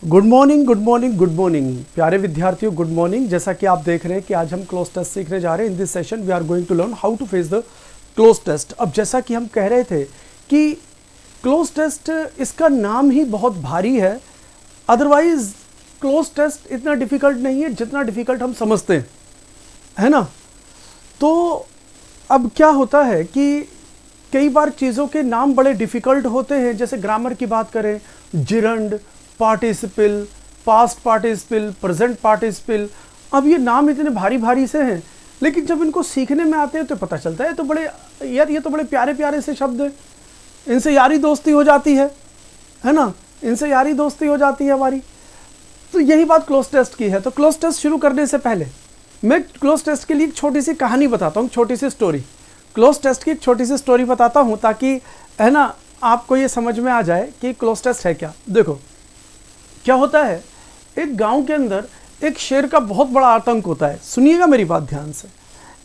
Good morning, good morning, good morning प्यारे विद्यार्थियों, good morning. जैसा कि आप देख रहे हैं कि आज हम क्लोज टेस्ट सीखने जा रहे हैं। In this session we are going to learn how to face the cloze test. अब जैसा कि हम कह रहे थे कि क्लोज टेस्ट, इसका नाम ही बहुत भारी है। अदरवाइज क्लोज टेस्ट इतना डिफिकल्ट नहीं है जितना डिफिकल्ट हम समझते हैं, है ना। तो अब क्या होता है कि कई बार चीज़ों के नाम बड़े डिफिकल्ट होते हैं। जैसे ग्रामर की बात करें, gerund, participle, past participle, present participle, अब ये नाम इतने भारी भारी से हैं, लेकिन जब इनको सीखने में आते हैं तो पता चलता है तो बड़े यार, ये तो बड़े प्यारे प्यारे से शब्द हैं, इनसे यारी दोस्ती हो जाती है ना, इनसे यारी दोस्ती हो जाती है हमारी। तो यही बात क्लोज टेस्ट की है। तो क्लोज टेस्ट शुरू करने से पहले मैं क्लोज टेस्ट के लिए एक छोटी सी कहानी बताता हूँ, छोटी सी स्टोरी। क्लोज टेस्ट की एक छोटी सी स्टोरी बताता हूँ ताकि, है ना, आपको ये समझ में आ जाए कि क्लोज टेस्ट है क्या। देखो क्या होता है, एक गांव के अंदर एक शेर का बहुत बड़ा आतंक होता है। सुनिएगा मेरी बात ध्यान से।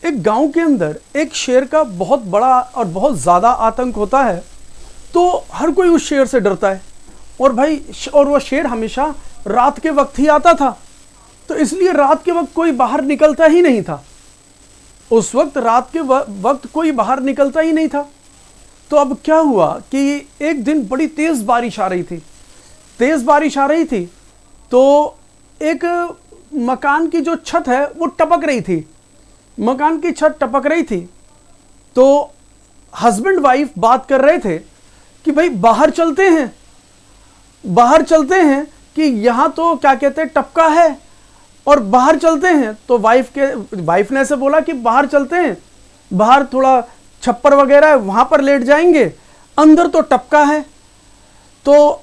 एक गांव के अंदर एक शेर का बहुत बड़ा और बहुत ज़्यादा आतंक होता है। तो हर कोई उस शेर से डरता है और वो शेर हमेशा रात के वक्त ही आता था। तो इसलिए रात के वक्त कोई बाहर निकलता ही नहीं था। उस वक्त रात के वक्त कोई बाहर निकलता ही नहीं था। तो अब क्या हुआ कि एक दिन बड़ी तेज़ बारिश आ रही थी। तो एक मकान की जो छत है वो टपक रही थी। मकान की छत टपक रही थी। तो हस्बैंड वाइफ बात कर रहे थे कि भाई बाहर चलते हैं कि यहाँ तो क्या कहते हैं, टपका है, और बाहर चलते हैं। तो वाइफ ने ऐसे बोला कि बाहर चलते हैं, बाहर थोड़ा छप्पर वगैरह है, वहाँ पर लेट जाएंगे, अंदर तो टपका है। तो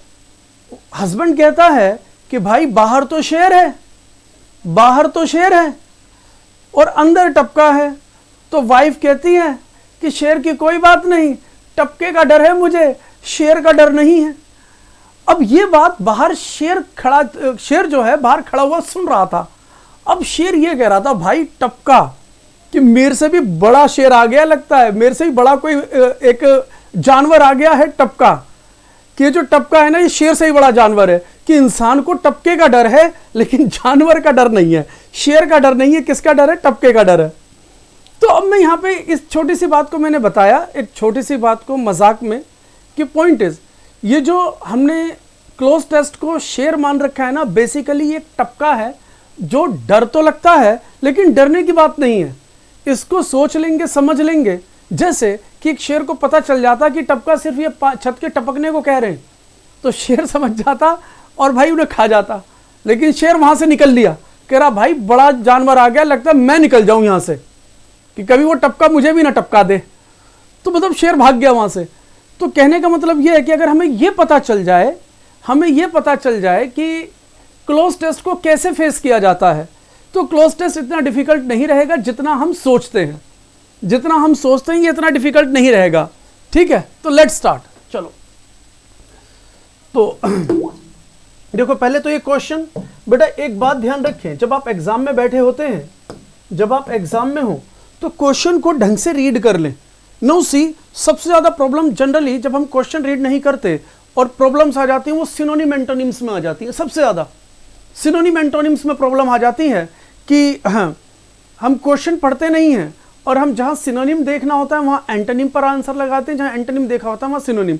हस्बैंड कहता है कि भाई बाहर तो शेर है और अंदर टपका है। तो वाइफ कहती है कि शेर की कोई बात नहीं, टपके का डर है मुझे, शेर का डर नहीं है। अब ये बात बाहर शेर जो है बाहर खड़ा हुआ सुन रहा था। अब शेर ये कह रहा था, भाई टपका, कि मेरे से भी बड़ा शेर आ गया लगता है, मेरे से भी बड़ा कोई एक जानवर आ गया है टपका, कि ये जो टपका है ना, ये शेर से ही बड़ा जानवर है। कि इंसान को टपके का डर है लेकिन जानवर का डर नहीं है, शेर का डर नहीं है। किसका डर है? टपके का डर है। तो अब मैं यहाँ पे इस छोटी सी बात को मैंने बताया, एक छोटी सी बात को मजाक में, कि पॉइंट इज, ये जो हमने क्लोज टेस्ट को शेर मान रखा है ना, बेसिकली ये टपका है जो डर तो लगता है लेकिन डरने की बात नहीं है। इसको सोच लेंगे, समझ लेंगे, जैसे कि एक शेर को पता चल जाता कि टपका सिर्फ ये छत के टपकने को कह रहे हैं, तो शेर समझ जाता और भाई उन्हें खा जाता। लेकिन शेर वहां से निकल लिया, कह रहा भाई बड़ा जानवर आ गया, लगता है मैं निकल जाऊं यहां से, कि कभी वो टपका मुझे भी ना टपका दे। तो मतलब शेर भाग गया वहां से। तो कहने का मतलब यह है कि अगर हमें यह पता चल जाए कि क्लोज टेस्ट को कैसे फेस किया जाता है, तो क्लोज टेस्ट इतना डिफिकल्ट नहीं रहेगा जितना हम सोचते हैं। ये इतना डिफिकल्ट नहीं रहेगा। ठीक है, तो लेट्स स्टार्ट। चलो, तो देखो पहले तो ये क्वेश्चन, बेटा एक बात ध्यान रखें, जब आप एग्जाम में बैठे होते हैं, जब आप एग्जाम में हो, तो क्वेश्चन को ढंग से रीड कर लें। नो सी, सबसे ज्यादा प्रॉब्लम जनरली जब हम क्वेश्चन रीड नहीं करते और प्रॉब्लम्स आ जाती हैं, वो सिनोनिम एंटोनिम्स में आ जाती है। सबसे ज्यादा सिनोनिम एंटोनिम्स में प्रॉब्लम आ जाती है कि हम क्वेश्चन पढ़ते नहीं हैं और हम जहां सिनोनिम देखना होता है वहां एंटोनिम पर आंसर लगाते हैं, जहां एंटोनिम देखा होता है वहां सिनोनिम।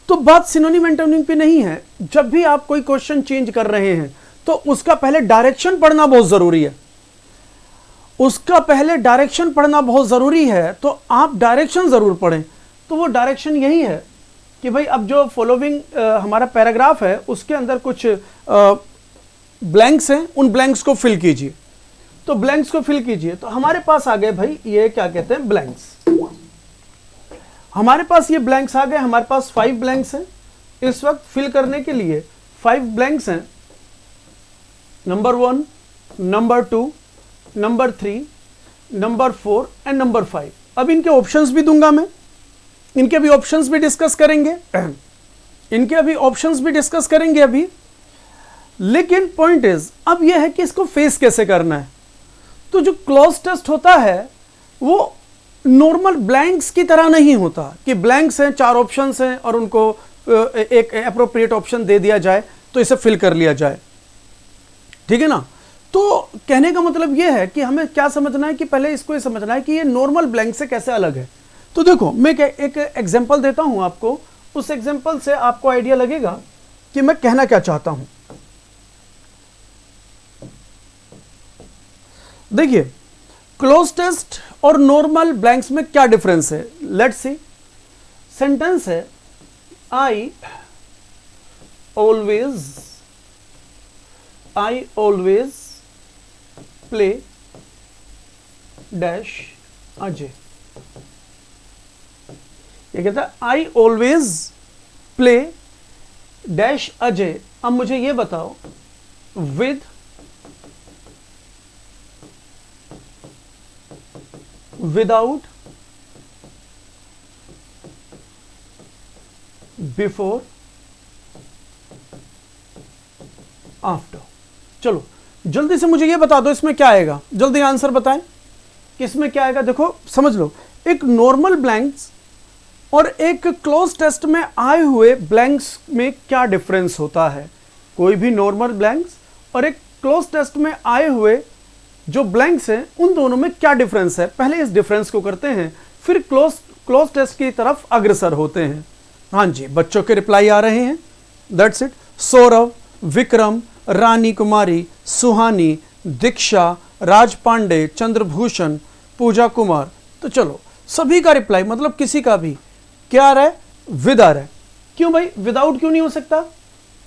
तो बात सिनोनिम एंटोनिम पे नहीं है। जब भी आप कोई क्वेश्चन चेंज कर रहे हैं तो उसका पहले डायरेक्शन पढ़ना बहुत जरूरी है। तो आप डायरेक्शन जरूर पढ़ें। तो वो डायरेक्शन यही है कि भाई अब जो फॉलोइंग हमारा पैराग्राफ है उसके अंदर कुछ ब्लैंक्स हैं, उन ब्लैंक्स को फिल कीजिए। तो ब्लैंक्स को फिल कीजिए। तो हमारे पास आ गए भाई, ये क्या कहते हैं, ब्लैंक्स। हमारे पास ये ब्लैंक्स आ गए। हमारे पास 5 ब्लैंक्स हैं इस वक्त फिल करने के लिए। 5 ब्लैंक्स हैं, number 1, number 2, number 3, number 4 and number 5। अब इनके ऑप्शंस भी दूंगा मैं, इनके भी ऑप्शंस भी डिस्कस करेंगे अभी। लेकिन पॉइंट इज, अब यह है कि इसको फेस कैसे करना है। तो जो क्लोज टेस्ट होता है वो नॉर्मल ब्लैंक्स की तरह नहीं होता कि ब्लैंक्स हैं, 4 ऑप्शंस हैं और उनको एक एप्रोप्रिएट ऑप्शन दे दिया जाए तो इसे फिल कर लिया जाए। ठीक है ना। तो कहने का मतलब ये है कि हमें क्या समझना है कि पहले इसको ये समझना है कि ये नॉर्मल ब्लैंक से कैसे अलग है। तो देखो मैं एक एग्जांपल देता हूं आपको, उस एग्जांपल से आपको आइडिया लगेगा कि मैं कहना क्या चाहता हूं। देखिए क्लोज टेस्ट और नॉर्मल ब्लैंक्स में क्या डिफरेंस है, लेट्स सी। सेंटेंस है I always play dash Ajay. ये कहता है I always play dash Ajay. अब मुझे ये बताओ विदाउट, बिफोर, आफ्टर। चलो जल्दी से मुझे ये बता दो इसमें क्या आएगा, जल्दी आंसर बताएं कि इसमें क्या आएगा। देखो समझ लो, एक नॉर्मल ब्लैंक्स और एक क्लोज टेस्ट में आए हुए ब्लैंक्स में क्या डिफरेंस होता है। कोई भी नॉर्मल ब्लैंक्स और एक क्लोज टेस्ट में आए हुए जो ब्लैंक्स हैं उन दोनों में क्या डिफरेंस है, पहले इस डिफरेंस को करते हैं, फिर क्लोज टेस्ट की तरफ अग्रसर होते हैं। हाँ जी, बच्चों के रिप्लाई आ रहे हैं, दैट्स इट। सौरभ, विक्रम, रानी कुमारी, सुहानी, दीक्षा, राज पांडे, चंद्रभूषण, पूजा कुमार। तो चलो सभी का रिप्लाई, मतलब किसी का भी क्या आ रहा है, विद आ रहा है। क्यों भाई, विदाउट क्यों नहीं हो सकता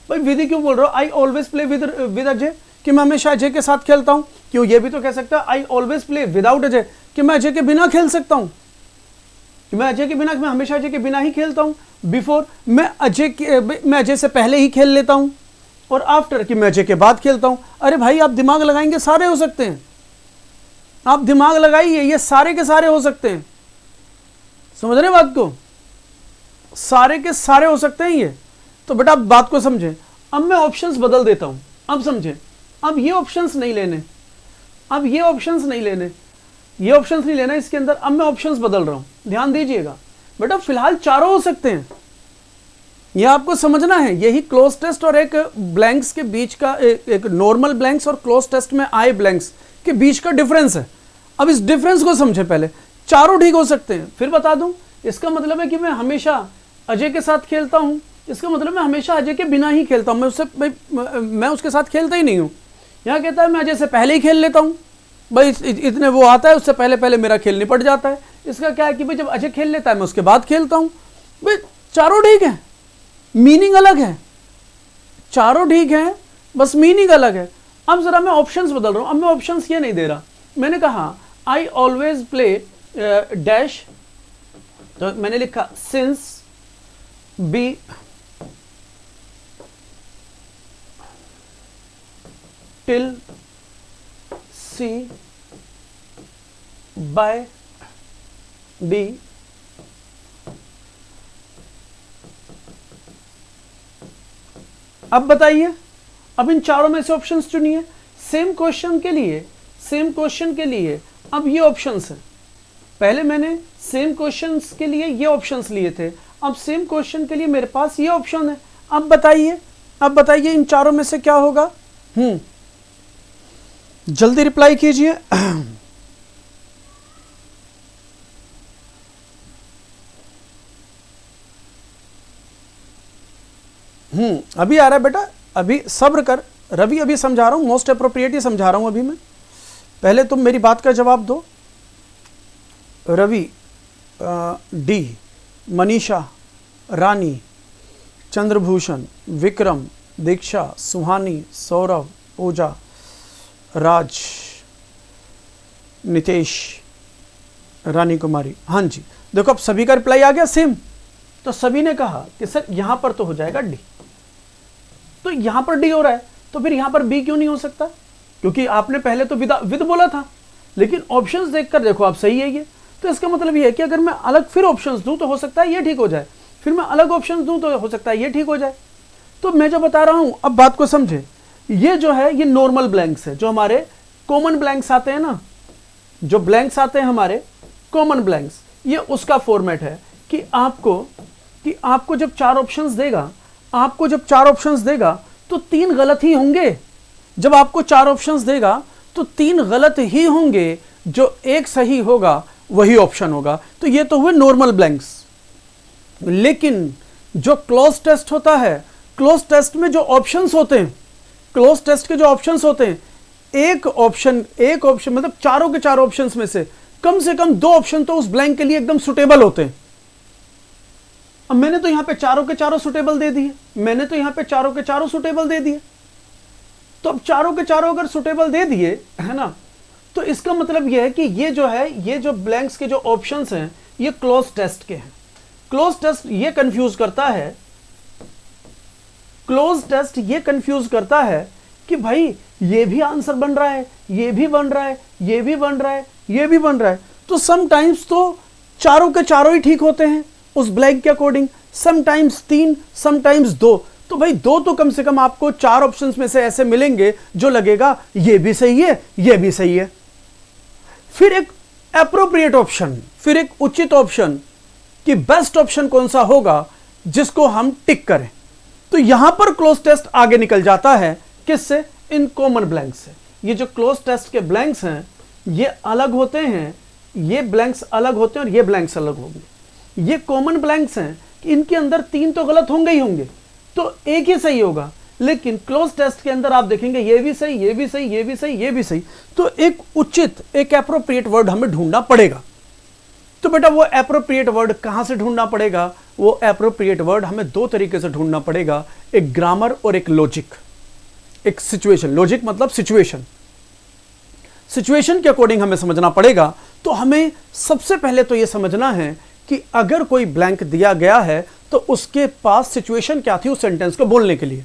भाई, विद क्यों बोल रहे हो। I always play with Ajay, कि मैं हमेशा अजय के साथ खेलता हूं। क्यों, ये भी तो कह सकता है I always play without Ajay, कि मैं अजय के बिना खेल सकता हूं, कि मैं हमेशा अजय के बिना ही खेलता हूं। बिफोर, मैं अजय से पहले ही खेल लेता हूं। और आफ्टर, कि मैं अजय के बाद खेलता हूं। अरे भाई आप दिमाग लगाएंगे सारे हो सकते हैं, आप दिमाग लगाइए, ये सारे के सारे हो सकते हैं। समझ रहे बात को, सारे के सारे हो सकते हैं ये। तो बेटा आप बात को समझें। अब मैं ऑप्शंस बदल देता हूं, अब समझें। अब ये ऑप्शंस नहीं लेने, अब ये ऑप्शंस नहीं लेने, ये ऑप्शंस नहीं लेना इसके अंदर। अब मैं ऑप्शंस बदल रहा हूं, ध्यान दीजिएगा बेटा। फिलहाल चारों हो सकते हैं, ये आपको समझना है। यही क्लोज टेस्ट और एक ब्लैंक्स के बीच का, एक नॉर्मल ब्लैंक्स और क्लोज टेस्ट में आए ब्लैंक्स के बीच का डिफरेंस है। अब इस डिफरेंस को समझे पहले। चारों ठीक हो सकते हैं, फिर बता दूं। इसका मतलब है कि मैं हमेशा अजय के साथ खेलता हूं, इसका मतलब मैं हमेशा अजय के बिना ही खेलता हूं, मैं उसके साथ खेलता ही नहीं हूं। यहां कहता है मैं अजय से पहले ही खेल लेता हूं भाई, इतने वो आता है उससे पहले मेरा खेल निपट जाता है। इसका क्या है कि भाई जब अजय खेल लेता है मैं उसके बाद खेलता हूं। भाई चारों ठीक है, मीनिंग अलग है, चारों ठीक है, बस मीनिंग अलग है। अब जरा मैं ऑप्शंस बदल रहा हूं। अब मैं ऑप्शंस ये नहीं दे रहा, मैंने कहा आई ऑलवेज प्ले डैश, तो मैंने लिखा since B till C by D अब बताइए, अब इन चारों में से ऑप्शंस चुनिए। सेम क्वेश्चन के लिए अब ये ऑप्शंस हैं। पहले मैंने सेम क्वेश्चंस के लिए ये ऑप्शंस लिए थे, अब सेम क्वेश्चन के लिए मेरे पास ये ऑप्शन है। अब बताइए इन चारों में से क्या होगा। जल्दी रिप्लाई कीजिए। अभी आ रहा है बेटा, अभी सब्र कर रवि, अभी समझा रहा हूं, मोस्ट अप्रोप्रिएट ही समझा रहा हूं अभी मैं। पहले तुम मेरी बात का जवाब दो। रवि, डी, मनीषा, रानी, चंद्रभूषण, विक्रम, दीक्षा, सुहानी, सौरभ, पूजा, राज, नितेश, रानी कुमारी। हाँ जी, देखो अब सभी का रिप्लाई आ गया सेम। तो सभी ने कहा कि सर यहां पर तो हो जाएगा डी, तो यहां पर डी हो रहा है, तो फिर यहां पर बी क्यों नहीं हो सकता। क्योंकि आपने पहले तो विद बोला था, लेकिन ऑप्शंस देखकर देखो आप सही है ये। तो इसका मतलब ये है कि अगर मैं अलग फिर ऑप्शंस दूं तो हो सकता है ये ठीक हो जाए, फिर मैं अलग ऑप्शंस दूं तो हो सकता है ये ठीक हो जाए। तो मैं जो बता रहा हूं, अब बात को समझे। ये जो है ये नॉर्मल ब्लैंक्स है, जो हमारे कॉमन ब्लैंक्स आते हैं ना, जो ब्लैंक्स आते हैं हमारे कॉमन ब्लैंक्स, ये उसका फॉर्मेट है कि आपको जब चार ऑप्शंस देगा, तो तीन गलत ही होंगे, जब आपको 4 ऑप्शंस देगा तो 3 गलत ही होंगे, जो एक सही होगा वही ऑप्शन होगा। तो ये तो हुए नॉर्मल ब्लैंक्स। लेकिन जो क्लोज टेस्ट होता है, क्लोज टेस्ट में जो ऑप्शंस होते हैं, क्लोज टेस्ट के जो ऑप्शंस होते हैं, एक ऑप्शन मतलब चारों के 4 ऑप्शंस में से कम 2 ऑप्शन तो उस ब्लैंक के लिए एकदम सुटेबल होते हैं। अब मैंने तो यहां पे चारों के चारों सुटेबल दे दिए, तो अब चारों के चारों अगर सुटेबल दे दिए, है ना, तो इसका मतलब यह है कि ये जो ब्लैंक्स के जो ऑप्शंस हैं ये क्लोज टेस्ट के हैं। क्लोज टेस्ट ये कंफ्यूज करता है कि भाई ये भी आंसर बन रहा है, ये भी बन रहा है, ये भी बन रहा है, ये भी बन रहा है। तो समटाइम्स तो चारों के चारों ही ठीक होते हैं उस ब्लैंक के अकॉर्डिंग, समटाइम्स 3, समटाइम्स 2। तो भाई 2 तो कम से कम आपको 4 ऑप्शंस में से ऐसे मिलेंगे जो लगेगा ये भी सही है, ये भी सही है। फिर एक एप्रोप्रिएट ऑप्शन, फिर एक उचित ऑप्शन कि बेस्ट ऑप्शन कौन सा होगा जिसको हम टिक करें। तो यहां पर क्लोज टेस्ट आगे निकल जाता है किससे? इन कॉमन ब्लैंक्स से। ये जो क्लोज टेस्ट के ब्लैंक्स हैं ये अलग होते हैं, ये ब्लैंक्स अलग होते हैं और ये ब्लैंक्स अलग होंगे। ये कॉमन ब्लैंक्स हैं कि इनके अंदर 3 तो गलत होंगे ही होंगे, तो एक ही सही होगा। लेकिन क्लोज टेस्ट के अंदर आप देखेंगे ये भी सही, ये भी सही, ये भी सही, ये भी सही। तो एक उचित, एक एप्रोप्रिएट वर्ड हमें ढूंढना पड़ेगा। तो बेटा वो एप्रोप्रिएट वर्ड कहां से ढूंढना पड़ेगा? वो एप्रोप्रिएट वर्ड हमें 2 तरीके से ढूंढना पड़ेगा, एक ग्रामर और एक लॉजिक, एक सिचुएशन। लॉजिक मतलब सिचुएशन के अकॉर्डिंग हमें समझना पड़ेगा। तो हमें सबसे पहले तो यह समझना है कि अगर कोई ब्लैंक दिया गया है तो उसके पास सिचुएशन क्या थी उस सेंटेंस को बोलने के लिए।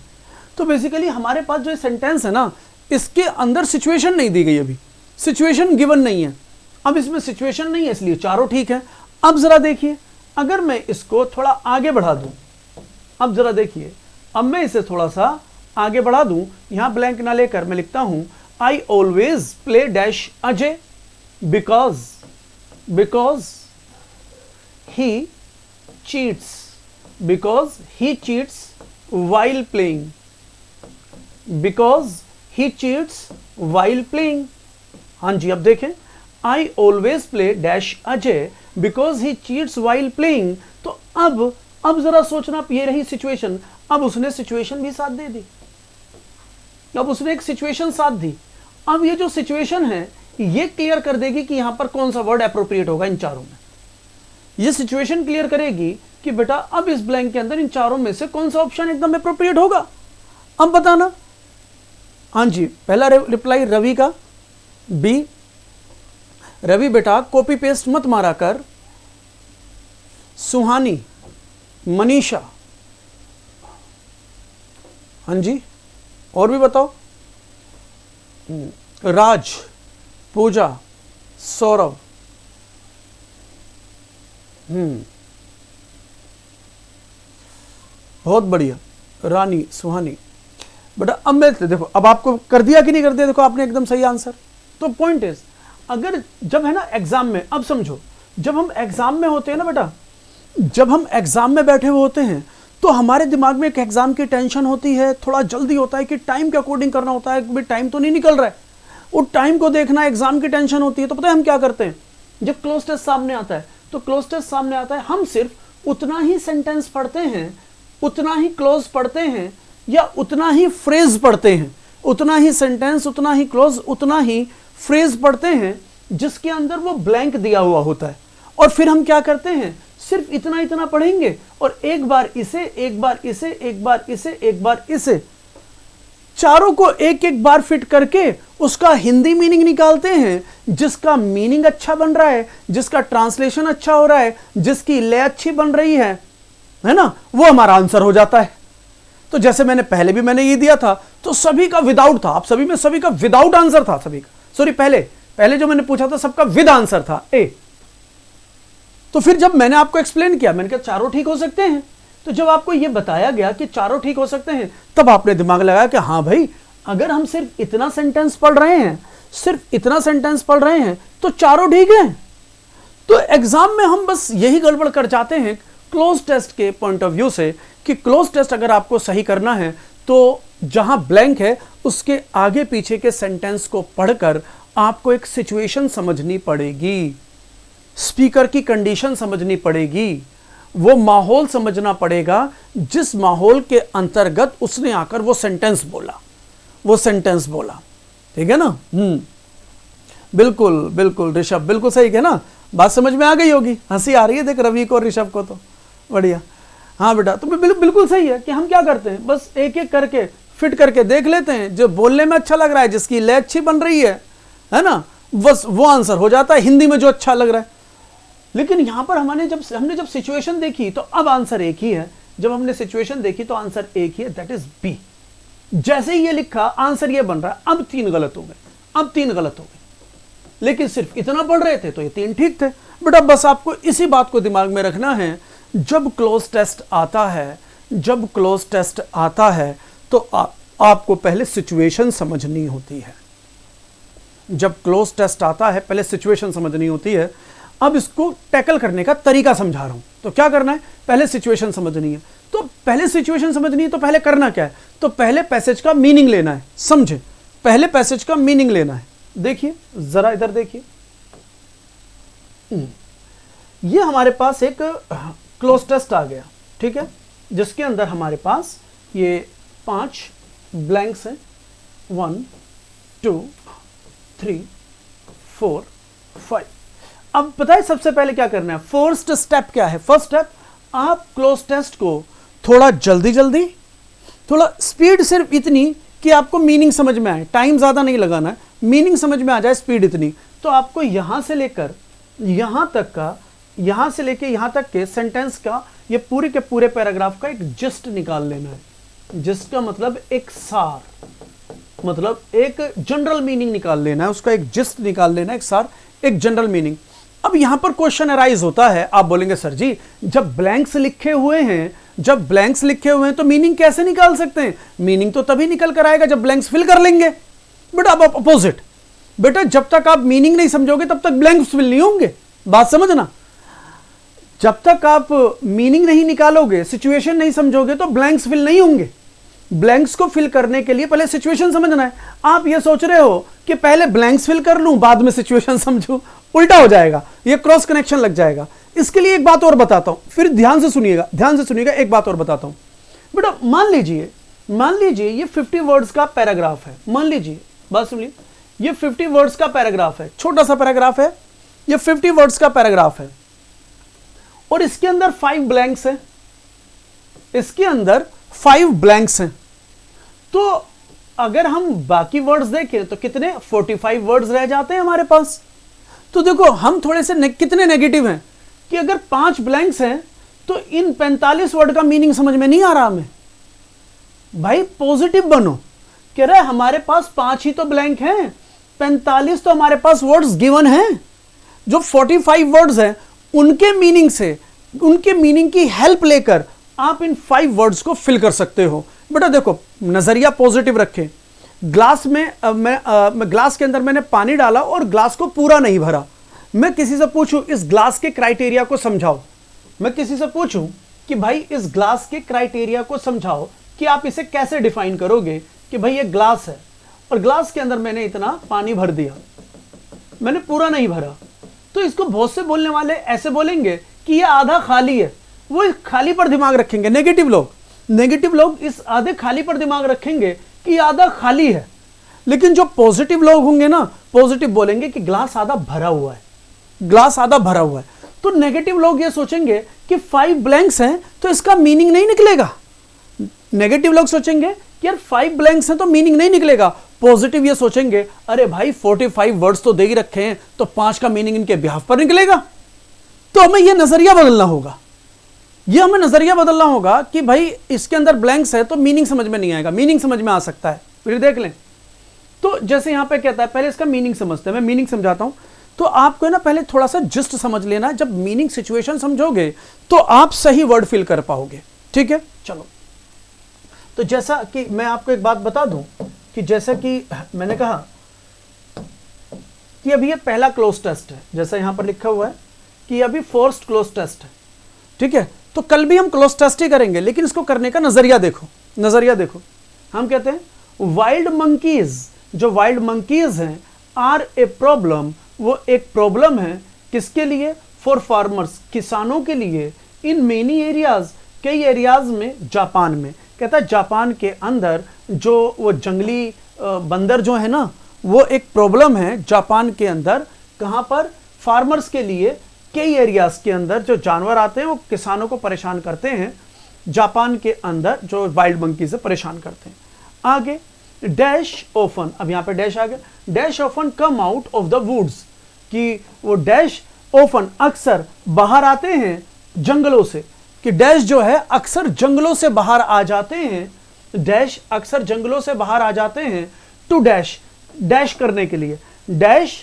तो बेसिकली हमारे पास जो सेंटेंस है ना, इसके अंदर सिचुएशन नहीं दी गई, अभी सिचुएशन गिवन नहीं है। अब इसमें सिचुएशन नहीं है इसलिए चारों ठीक है। अब जरा देखिए, अगर मैं इसको थोड़ा आगे बढ़ा दूं, अब जरा देखिए, अब मैं इसे थोड़ा सा आगे बढ़ा दूं, यहां ब्लैंक ना लेकर मैं लिखता हूं I always play dash Ajay because he cheats while playing। हाँ जी, अब देखें, I always play dash Ajay because he cheats while playing। तो अब जरा सोचना, ये रही सिचुएशन। अब उसने सिचुएशन भी साथ दे दी, अब उसने एक सिचुएशन साथ दी। अब ये जो सिचुएशन है ये क्लियर कर देगी कि यहां पर कौन सा वर्ड एप्रोप्रिएट होगा इन चारों में। ये सिचुएशन क्लियर करेगी कि बेटा अब इस ब्लैंक के अंदर इन चारों में से कौन सा ऑप्शन एकदम एप्रोप्रिएट होगा। अब बताना। हाँ जी, पहला रिप्लाई रवि का, बी। रवि बेटा कॉपी पेस्ट मत मारा कर। सुहानी, मनीषा, हाँ जी, और भी बताओ। राज, पूजा, सौरभ, बहुत बढ़िया, रानी, सुहानी। बेटा अब मैं देखो, अब आपको कर दिया कि नहीं कर दिया, देखो आपने एकदम सही आंसर। तो पॉइंट इज, अगर जब है ना एग्जाम में, अब समझो जब हम एग्जाम में होते हैं ना बेटा, जब हम एग्जाम में बैठे हुए होते हैं तो हमारे दिमाग में एक एग्जाम की टेंशन होती है, थोड़ा जल्दी होता है कि टाइम के अकॉर्डिंग करना होता है, भाई टाइम तो नहीं निकल रहा है, वो टाइम को देखना, एग्जाम की टेंशन होती है। तो पता है हम क्या करते हैं, जब क्लोज टेस्ट सामने आता है, तो क्लोज टेस्ट सामने आता है, हम सिर्फ उतना ही सेंटेंस पढ़ते हैं, उतना ही क्लोज पढ़ते हैं, या उतना ही फ्रेज पढ़ते हैं, उतना ही सेंटेंस, उतना ही क्लोज, उतना ही फ्रेज पढ़ते हैं जिसके अंदर वो ब्लैंक दिया हुआ होता है। और फिर हम क्या करते हैं, सिर्फ इतना इतना पढ़ेंगे और एक बार इसे, एक बार इसे, एक बार इसे, एक बार इसे, चारों को एक एक बार फिट करके उसका हिंदी मीनिंग निकालते हैं, जिसका मीनिंग अच्छा बन रहा है, जिसका ट्रांसलेशन अच्छा हो रहा है, जिसकी लय अच्छी बन रही है ना, वो हमारा आंसर हो जाता है। तो जैसे मैंने ये दिया था, तो सभी का विदाउट था, आप सभी में सभी का विदाउट आंसर था, सभी का, सॉरी पहले जो मैंने पूछा था सबका विद आंसर था, ए। तो फिर जब मैंने आपको एक्सप्लेन किया, मैंने कहा चारों ठीक हो सकते हैं, तो जब आपको यह बताया गया कि चारों ठीक हो सकते हैं, तब आपने दिमाग लगाया कि हाँ भाई, अगर हम सिर्फ इतना सेंटेंस पढ़ रहे हैं, सिर्फ इतना सेंटेंस पढ़ रहे हैं, तो चारों ठीक हैं। तो एग्जाम में हम बस यही गड़बड़ कर जाते हैं क्लोज टेस्ट के पॉइंट ऑफ व्यू से, कि क्लोज टेस्ट अगर आपको सही करना है तो जहां ब्लैंक है उसके आगे पीछे के सेंटेंस को पढ़कर आपको एक सिचुएशन समझनी पड़ेगी, स्पीकर की कंडीशन समझनी पड़ेगी, वो माहौल समझना पड़ेगा जिस माहौल के अंतर्गत उसने आकर वो सेंटेंस बोला। ठीक है ना? बिल्कुल बिल्कुल ऋषभ, बिल्कुल सही है ना, बात समझ में आ गई होगी। हंसी आ रही है देख रवि को और ऋषभ को, तो बढ़िया। हाँ बेटा, तो बिल्कुल सही है कि हम क्या करते हैं, बस एक एक करके फिट करके देख लेते हैं, जो बोलने में अच्छा लग रहा है, जिसकी लय अच्छी बन रही है ना, बस वो आंसर हो जाता है हिंदी में जो अच्छा लग रहा है। लेकिन यहां पर हमने जब सिचुएशन देखी तो अब आंसर एक ही है, जब हमने सिचुएशन देखी तो आंसर एक ही है, दैट इज बी। जैसे ही ये लिखा आंसर ये बन रहा है, अब 3 गलत हो गए, लेकिन सिर्फ इतना पढ़ रहे थे तो ये 3 ठीक थे। बेटा बस आपको इसी बात को दिमाग में रखना है, जब क्लोज टेस्ट आता है तो आपको पहले सिचुएशन समझनी होती है। जब क्लोज टेस्ट आता है पहले सिचुएशन समझनी होती है। अब इसको टैकल करने का तरीका समझा रहा हूं, तो क्या करना है, पहले सिचुएशन समझनी है। तो पहले सिचुएशन समझनी है तो पहले करना क्या है, तो पहले पैसेज का मीनिंग लेना है। समझे, पहले पैसेज का मीनिंग लेना है। देखिए जरा इधर देखिए, ये हमारे पास एक क्लोज टेस्ट आ गया, ठीक है, जिसके अंदर हमारे पास ये 5 ब्लैंक्स हैं, 1 2 3 4 5। अब पता है सबसे पहले क्या करना है, फर्स्ट स्टेप क्या है, फर्स्ट स्टेप, आप क्लोज टेस्ट को थोड़ा जल्दी, थोड़ा स्पीड सिर्फ इतनी कि आपको मीनिंग समझ में आए, टाइम ज्यादा नहीं लगाना है, मीनिंग समझ में आ जाए, स्पीड इतनी। तो आपको यहां से लेकर यहां तक का, यहां से लेकर यहां तक के सेंटेंस का, ये पूरे के पूरे पैराग्राफ का एक जिस्ट निकाल लेना है। जिस्ट का मतलब एक सार, मतलब एक जनरल मीनिंग निकाल लेना है, उसका एक जिस्ट निकाल लेना है, एक सार, एक जनरल मीनिंग। अब यहां पर क्वेश्चन अराइज होता है, आप बोलेंगे सर जी जब ब्लैंक्स लिखे हुए हैं तो मीनिंग कैसे निकाल सकते हैं, मीनिंग तो तभी निकल कर आएगा जब ब्लैंक्स फिल कर लेंगे। बट अब अपोजिट, बेटा जब तक आप मीनिंग नहीं समझोगे तब तक ब्लैंक्स फिल नहीं होंगे, बात समझना। जब तक आप मीनिंग नहीं निकालोगे, सिचुएशन नहीं समझोगे तो ब्लैंक्स फिल नहीं होंगे। ब्लैंक्स को फिल करने के लिए पहले सिचुएशन समझना है। आप ये सोच रहे हो कि पहले ब्लैंक्स फिल कर लूं बाद में सिचुएशन समझूं, उल्टा हो जाएगा, ये क्रॉस कनेक्शन लग जाएगा। इसके लिए एक बात और बताता हूं, फिर ध्यान से सुनिएगा, एक बात और बताता हूं। बेटा मान लीजिए ये 50 वर्ड्स का पैराग्राफ है, मान लीजिए, बात सुनिए, ये 50 वर्ड्स का पैराग्राफ है, छोटा सा पैराग्राफ है, ये 50 वर्ड्स का पैराग्राफ है, और इसके अंदर 5 ब्लैंक्स हैं, इसके अंदर 5 ब्लैंक्स हैं। तो अगर हम बाकी वर्ड्स देखें तो कितने, 45 वर्ड्स रह जाते हैं हमारे पास। तो देखो हम थोड़े से कितने नेगेटिव हैं कि अगर 5 ब्लैंक्स हैं तो इन 45 वर्ड का मीनिंग समझ में नहीं आ रहा हमें। भाई पॉजिटिव बनो, कह रहे हमारे पास 5 ही तो ब्लैंक हैं, 45 तो हमारे पास वर्ड्स गिवन हैं। जो 45 वर्ड्स हैं उनके मीनिंग से, उनके मीनिंग की हेल्प लेकर आप इन 5 वर्ड्स को फिल कर सकते हो। बेटा देखो नजरिया पॉजिटिव रखें। ग्लास में मैं ग्लास के अंदर मैंने पानी डाला और ग्लास को पूरा नहीं भरा। मैं किसी से पूछूं इस ग्लास के क्राइटेरिया को समझाओ, मैं किसी से पूछूं कि भाई इस ग्लास के क्राइटेरिया को समझाओ कि आप इसे कैसे डिफाइन करोगे कि भाई ये ग्लास है और ग्लास के अंदर मैंने इतना पानी भर दिया, मैंने पूरा नहीं भरा। तो इसको बहुत से बोलने वाले ऐसे बोलेंगे कि ये आधा खाली है, वो इस खाली पर दिमाग रखेंगे। नेगेटिव लोग इस आधे खाली पर दिमाग रखेंगे कि आधा खाली है। लेकिन जो पॉजिटिव लोग होंगे ना, पॉजिटिव बोलेंगे कि ग्लास आधा भरा हुआ है, ग्लास आधा भरा हुआ है। तो नेगेटिव लोग ये सोचेंगे कि 5 ब्लैंक्स हैं तो इसका मीनिंग नहीं निकलेगा। नेगेटिव लोग सोचेंगे कि यार 5 ब्लैंक्स हैं तो मीनिंग नहीं निकलेगा। पॉजिटिव ये सोचेंगे अरे भाई 45 वर्ड्स तो दे ही रखे हैं तो 5 का मीनिंग इनके बिहाफ पर निकलेगा। तो हमें यह नजरिया बदलना होगा, कि भाई इसके अंदर ब्लैंक्स है तो मीनिंग समझ में नहीं आएगा, मीनिंग समझ में आ सकता है। फिर देख लें, तो जैसे यहां पे कहता है पहले इसका मीनिंग समझते हैं, मैं मीनिंग समझाता हूं। तो आपको ना पहले थोड़ा सा जस्ट समझ लेना, जब मीनिंग सिचुएशन समझोगे तो आप सही वर्ड फिल कर पाओगे। ठीक है, चलो। तो जैसा कि मैं आपको एक बात बता दूं कि जैसा कि मैंने कहा कि अभी ये पहला क्लोज टेस्ट है, जैसा यहां पर लिखा हुआ है कि अभी फर्स्ट क्लोज टेस्ट है। ठीक है, तो कल भी हम क्लोज टेस्ट ही करेंगे, लेकिन इसको करने का नजरिया देखो। हम कहते हैं वाइल्ड मंकीज, जो वाइल्ड मंकीज हैं आर ए प्रॉब्लम, वो एक प्रॉब्लम है किसके लिए? फॉर फार्मर्स, किसानों के लिए, इन मेनी एरियाज, कई एरियाज में, जापान में। कहता है जापान के अंदर जो वो जंगली बंदर जो है ना, वो एक प्रॉब्लम है जापान के अंदर। कहां पर? फार्मर्स के लिए कई एरियाज के अंदर जो जानवर आते हैं वो किसानों को परेशान करते हैं, जापान के अंदर जो वाइल्ड मंकी से परेशान करते हैं। आगे डैश ऑफन, अब यहां पे डैश आ गया, dash often come out of the woods, कि वो डैश ऑफन अक्सर बाहर आते हैं जंगलों से, कि डैश जो है अक्सर जंगलों से बाहर आ जाते हैं, डैश अक्सर जंगलों से बाहर आ जाते हैं, टू डैश, डैश करने के लिए, डैश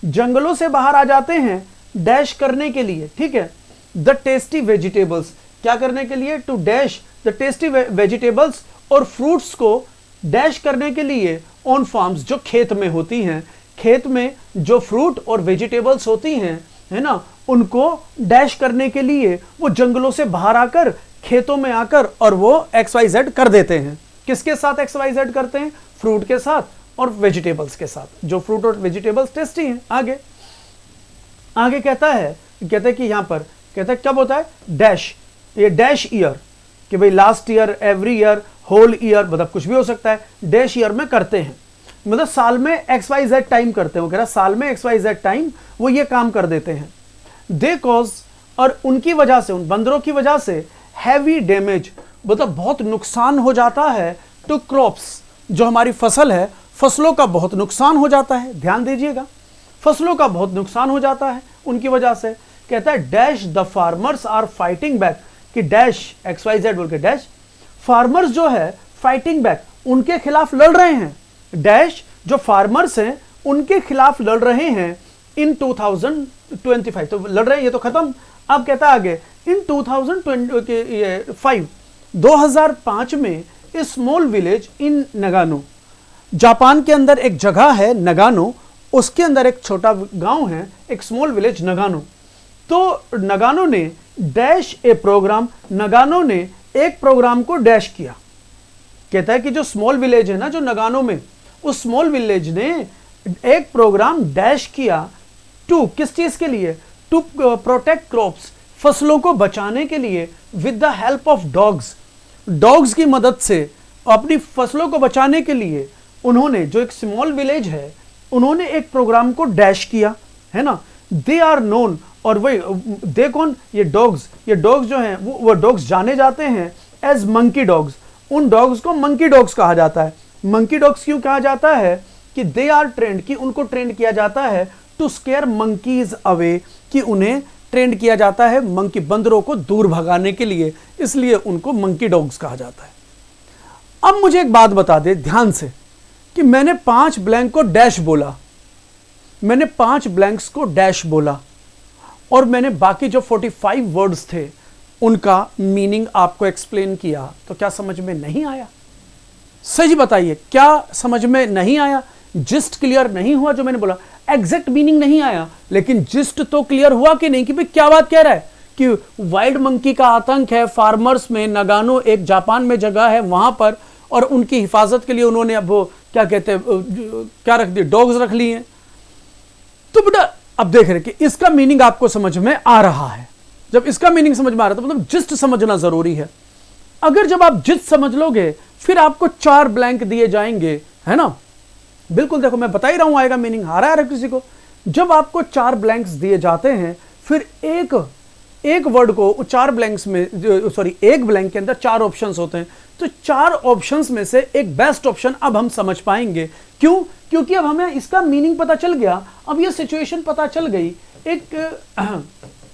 जंगलों से बाहर आ जाते हैं डैश करने के लिए, ठीक है। द टेस्टी वेजिटेबल्स, क्या करने के लिए? To dash the tasty vegetables, और फ्रूट्स को डैश करने के लिए ऑन फार्म्स, जो खेत में होती हैं, खेत में जो फ्रूट और वेजिटेबल्स होती हैं, है ना, उनको डैश करने के लिए वो जंगलों से बाहर आकर खेतों में आकर और वो XYZ कर देते हैं। किसके साथ XYZ करते हैं? फ्रूट के साथ और वेजिटेबल्स के साथ, जो फ्रूट और वेजिटेबल्स टेस्टी हैं। आगे आगे कहता है कि यहां पर कहता है कब होता है? डैश, ये डैश ईयर, कि भाई last year, every year, whole year, मतलब कुछ भी हो सकता है, डैश ईयर में करते हैं, मतलब साल में XYZ टाइम करते हैं। वो कह रहा साल में XYZ टाइम वो ये काम कर देते हैं। दे कॉज, और उनकी वजह से, उन बंदरों की वजह से, हैवी डैमेज, मतलब बहुत नुकसान हो जाता है, टू क्रॉप्स, जो हमारी फसल है, फसलों का बहुत नुकसान हो जाता है। ध्यान दीजिएगा, फसलों का बहुत नुकसान हो जाता है उनकी वजह से। कहता है dash the farmers are fighting back, कि डैश XYZ बोल के डैश, फार्मर्स जो है फाइटिंग बैक, उनके खिलाफ लड़ रहे हैं, डैश जो फार्मर्स हैं उनके खिलाफ लड़ रहे हैं इन 2025, तो लड़ रहे हैं, ये तो खत्म। अब कहता है आगे इन 2005 में स्मॉल विलेज इन नगानो, जापान के अंदर एक जगह है नगानो, उसके अंदर एक छोटा गांव है, एक स्मॉल विलेज नगानो। तो नगानो ने डैश ए प्रोग्राम, नगानो ने एक प्रोग्राम को डैश किया। कहता है कि जो स्मॉल विलेज है ना, जो नगानो में, उस स्मॉल विलेज ने एक प्रोग्राम डैश किया, टू, किस चीज के लिए? टू प्रोटेक्ट क्रॉप्स, फसलों को बचाने के लिए, with the help of dogs, dogs की मदद से अपनी फसलों को बचाने के लिए उन्होंने, जो एक स्मॉल विलेज है, उन्होंने एक प्रोग्राम को डैश किया, है ना। दे आर नोन, और वही दे कौन? ये डॉग्स, ये डॉग्स जो हैं वो डॉग्स जाने जाते हैं एज मंकी डॉग्स, उन डॉग्स को मंकी डॉग्स कहा जाता है। मंकी डॉग्स क्यों कहा जाता है? कि दे आर ट्रेंड, कि उनको ट्रेंड किया जाता है टू स्केयर मंकीज अवे, कि उन्हें ट्रेंड किया जाता है मंकी, बंदरों को दूर भगाने के लिए, इसलिए उनको मंकी डॉग्स कहा जाता है। अब मुझे एक बात बता दे ध्यान से, कि मैंने 5 ब्लैंक को डैश बोला, मैंने 5 ब्लैंक्स को डैश बोला, और मैंने बाकी जो 45 वर्ड्स थे उनका मीनिंग आपको एक्सप्लेन किया, तो क्या समझ में नहीं आया? सही बताइए, क्या समझ में नहीं आया? जिस्ट क्लियर नहीं हुआ? जो मैंने बोला एग्जैक्ट मीनिंग नहीं आया, लेकिन जिस्ट तो क्लियर हुआ कि नहीं, कि भाई क्या बात कह रहा है, कि वाइल्ड मंकी का आतंक है फार्मर्स में, नगानो एक जापान में जगह है वहां पर, और उनकी हिफाजत के लिए उन्होंने अब वो क्या कहते हैं, क्या रख दिए, डॉग्स रख लिए हैं। तो बेटा अब देख रहे कि इसका मीनिंग आपको समझ में आ रहा है। जब इसका मीनिंग समझ में आ रहा है तो मतलब जिस्ट समझना जरूरी है। अगर जब आप जिस्ट समझ लोगे फिर आपको 4 ब्लैंक दिए जाएंगे, है ना। बिल्कुल देखो मैं बता ही रहा हूं, आएगा मीनिंग, आ रहा है किसी को। जब आपको 4 ब्लैंक्स दिए जाते हैं, फिर एक वर्ड को 4 ब्लैंक्स में, सॉरी एक ब्लैंक के अंदर 4 ऑप्शंस होते हैं, तो 4 ऑप्शंस में से एक बेस्ट ऑप्शन अब हम समझ पाएंगे। क्यों? क्योंकि अब हमें इसका मीनिंग पता चल गया, अब ये सिचुएशन पता चल गई,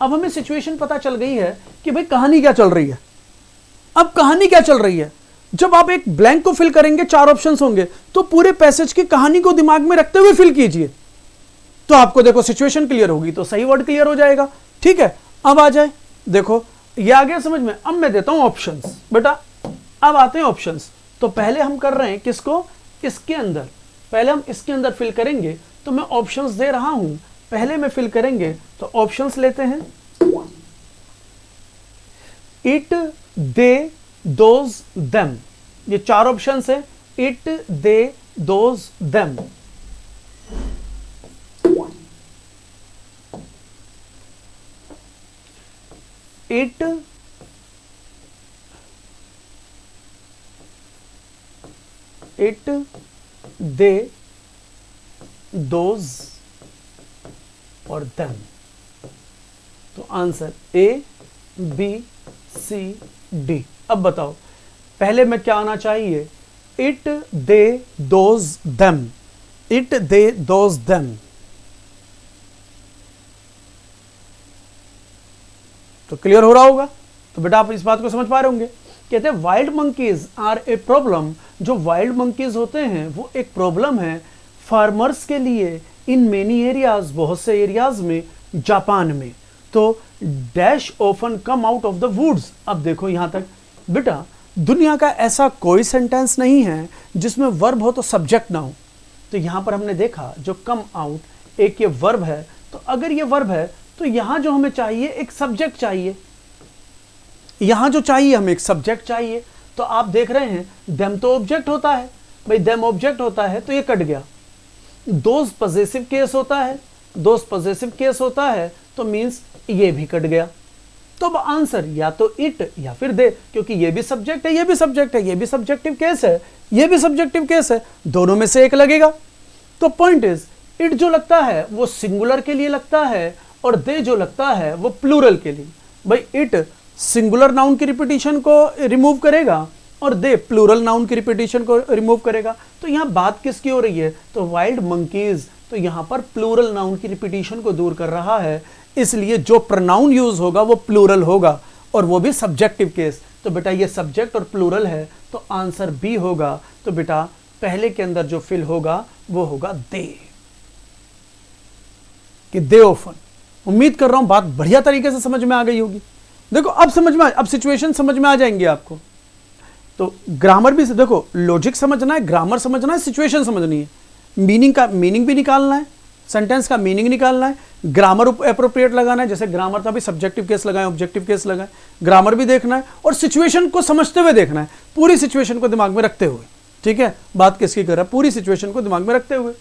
अब हमें सिचुएशन पता चल गई है कि भाई कहानी क्या चल रही है। अब कहानी क्या चल रही है, जब आप एक ब्लैंक को फिल करेंगे 4 ऑप्शंस होंगे, तो पूरे पैसेज की कहानी को दिमाग में रखते हुए फिल कीजिए, तो आपको देखो सिचुएशन क्लियर होगी, तो सही वर्ड क्लियर हो जाएगा। ठीक है, अब आ जाए, देखो ये आ गया समझ में। अब मैं देता हूं ऑप्शंस बेटा, अब आते हैं ऑप्शंस। तो पहले हम कर रहे हैं किसको, इसके अंदर, पहले हम इसके अंदर फिल करेंगे, तो मैं ऑप्शंस दे रहा हूं, पहले में फिल करेंगे। तो ऑप्शंस लेते हैं, इट, दे, दोज, देम, ये 4 ऑप्शंस है। It, they, those, them. It, they, those और देम। तो answer A, B, C, D. अब बताओ पहले में क्या आना चाहिए? It, they, those, them. It, they, those, them. तो क्लियर हो रहा होगा। तो बेटा आप इस बात को समझ पा रहे होंगे। कहते हैं wild monkeys are a problem. जो वाइल्ड मंकीज होते हैं वो एक प्रॉब्लम है फार्मर्स के लिए इन मेनी एरियाज, बहुत से एरियाज में, जापान में। तो dash often come out of the woods. अब देखो यहां तक बेटा, दुनिया का ऐसा कोई सेंटेंस नहीं है जिसमें वर्ब हो तो सब्जेक्ट ना हो। तो यहां पर हमने देखा जो कम आउट, एक ये वर्ब है। तो अगर ये वर्ब है तो यहां जो हमें चाहिए एक सब्जेक्ट चाहिए। यहां जो चाहिए हमें एक सब्जेक्ट चाहिए। तो आप देख रहे हैं देम तो ऑब्जेक्ट होता है भाई, देम ऑब्जेक्ट होता है तो ये कट गया। दोज पॉजेसिव केस होता है, दोज पॉजेसिव केस होता है तो मींस ये भी कट गया। तो अब आंसर या तो इट या फिर दे, क्योंकि ये भी सब्जेक्ट है, ये भी सब्जेक्ट है, ये भी सब्जेक्टिव केस है, ये भी सब्जेक्टिव केस है, दोनों में से एक लगेगा। तो पॉइंट इज इट जो लगता है वो सिंगुलर के लिए लगता है और दे जो लगता है वो प्लूरल के लिए। भाई इट सिंगुलर नाउन की रिपीटिशन को रिमूव करेगा और दे प्लूरल नाउन की रिपीटिशन को रिमूव करेगा। तो यहां बात किसकी हो रही है? तो वाइल्ड मंकीज। तो यहां पर प्लूरल नाउन की रिपीटिशन को दूर कर रहा है, इसलिए जो प्रोनाउन यूज होगा वो प्लूरल होगा और वो भी सब्जेक्टिव केस। तो बेटा ये सब्जेक्ट और प्लूरल है तो आंसर बी होगा। तो बेटा पहले के अंदर जो फिल होगा वो होगा दे, कि दे ऑफन। उम्मीद कर रहा हूं बात बढ़िया तरीके से समझ में आ गई होगी। देखो अब समझ में, अब सिचुएशन समझ में आ जाएंगे आपको। तो ग्रामर भी देखो, लॉजिक समझना है, ग्रामर समझना है, सिचुएशन समझनी है, मीनिंग भी निकालना है, सेंटेंस का मीनिंग निकालना है, ग्रामर एप्रोप्रिएट लगाना है। जैसे ग्रामर था भी सब्जेक्टिव केस लगाए, ऑब्जेक्टिव केस लगाए, ग्रामर भी देखना है और सिचुएशन को समझते हुए देखना है, पूरी सिचुएशन को दिमाग में रखते हुए। ठीक है, बात किसकी कर रहा है? पूरी सिचुएशन को दिमाग में रखते हुए।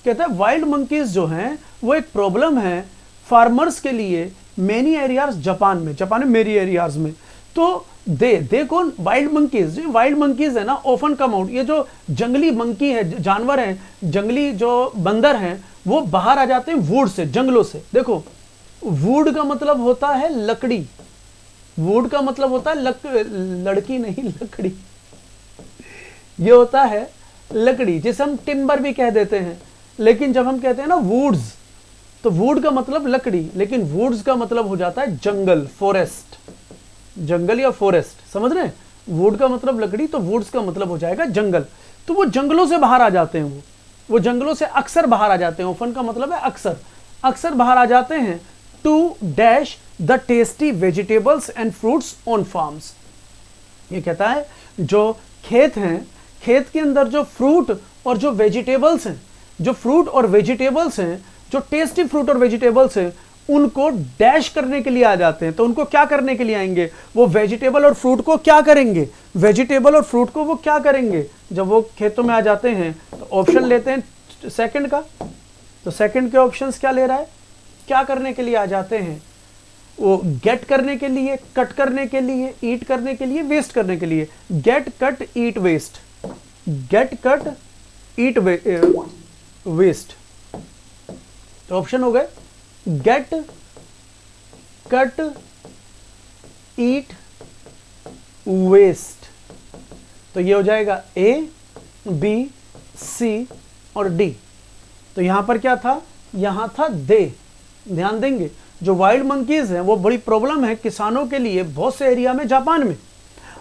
कहता है वाइल्ड मंकीज जो हैं वो एक प्रॉब्लम है फार्मर्स के लिए मेनी एरियाज, जापान में मेरी एरियाज में। तो दे कौन? Wild monkeys. वाइल्ड मंकीज है ना, ऑफन कम आउट। ये जो जंगली मंकी है, जानवर हैं, जंगली जो बंदर हैं, वो बाहर आ जाते हैं वुड से, जंगलों से। देखो वुड का मतलब होता है लकड़ी, वुड का मतलब होता है लड़की नहीं, लकड़ी। ये होता है लकड़ी, जिसे हम टिम्बर भी कह देते हैं। लेकिन जब हम कहते हैं ना वुड्स, तो वुड का मतलब लकड़ी, लेकिन वुड्स का मतलब हो जाता है जंगल, फॉरेस्ट, जंगल या फॉरेस्ट। समझ रहे हैं? वुड का मतलब लकड़ी, तो वुड्स का मतलब हो जाएगा जंगल। तो वो जंगलों से बाहर आ जाते हैं, वो जंगलों से अक्सर बाहर आ जाते हैं। ओपन का मतलब है अक्सर, अक्सर बाहर आ जाते हैं। To dash the tasty vegetables and fruits on farms. ये कहता है जो खेत हैं, खेत के अंदर जो फ्रूट और जो वेजिटेबल्स हैं, जो फ्रूट और वेजिटेबल्स हैं, जो टेस्टी फ्रूट और वेजिटेबल्स हैं, उनको डैश करने के लिए आ जाते हैं। तो उनको क्या करने के लिए आएंगे? वो वेजिटेबल और फ्रूट को क्या करेंगे? वेजिटेबल और फ्रूट को वो क्या करेंगे जब वो खेतों में आ जाते हैं? तो ऑप्शन लेते हैं सेकंड का। तो सेकंड के ऑप्शंस क्या ले रहा है? क्या करने के लिए आ जाते हैं? वो गेट करने के लिए, कट करने के लिए, ईट करने के लिए, वेस्ट करने के लिए। गेट, कट, ईट, वेस्ट। गेट, कट, ईट, वेस्ट। तो ऑप्शन हो गए गेट, कट, ईट, वेस्ट। तो ये हो जाएगा ए, बी, सी और डी। तो यहां पर क्या था? यहां था दे। ध्यान देंगे, जो वाइल्ड मंकीज हैं वो बड़ी प्रॉब्लम है किसानों के लिए बहुत से एरिया में, जापान में।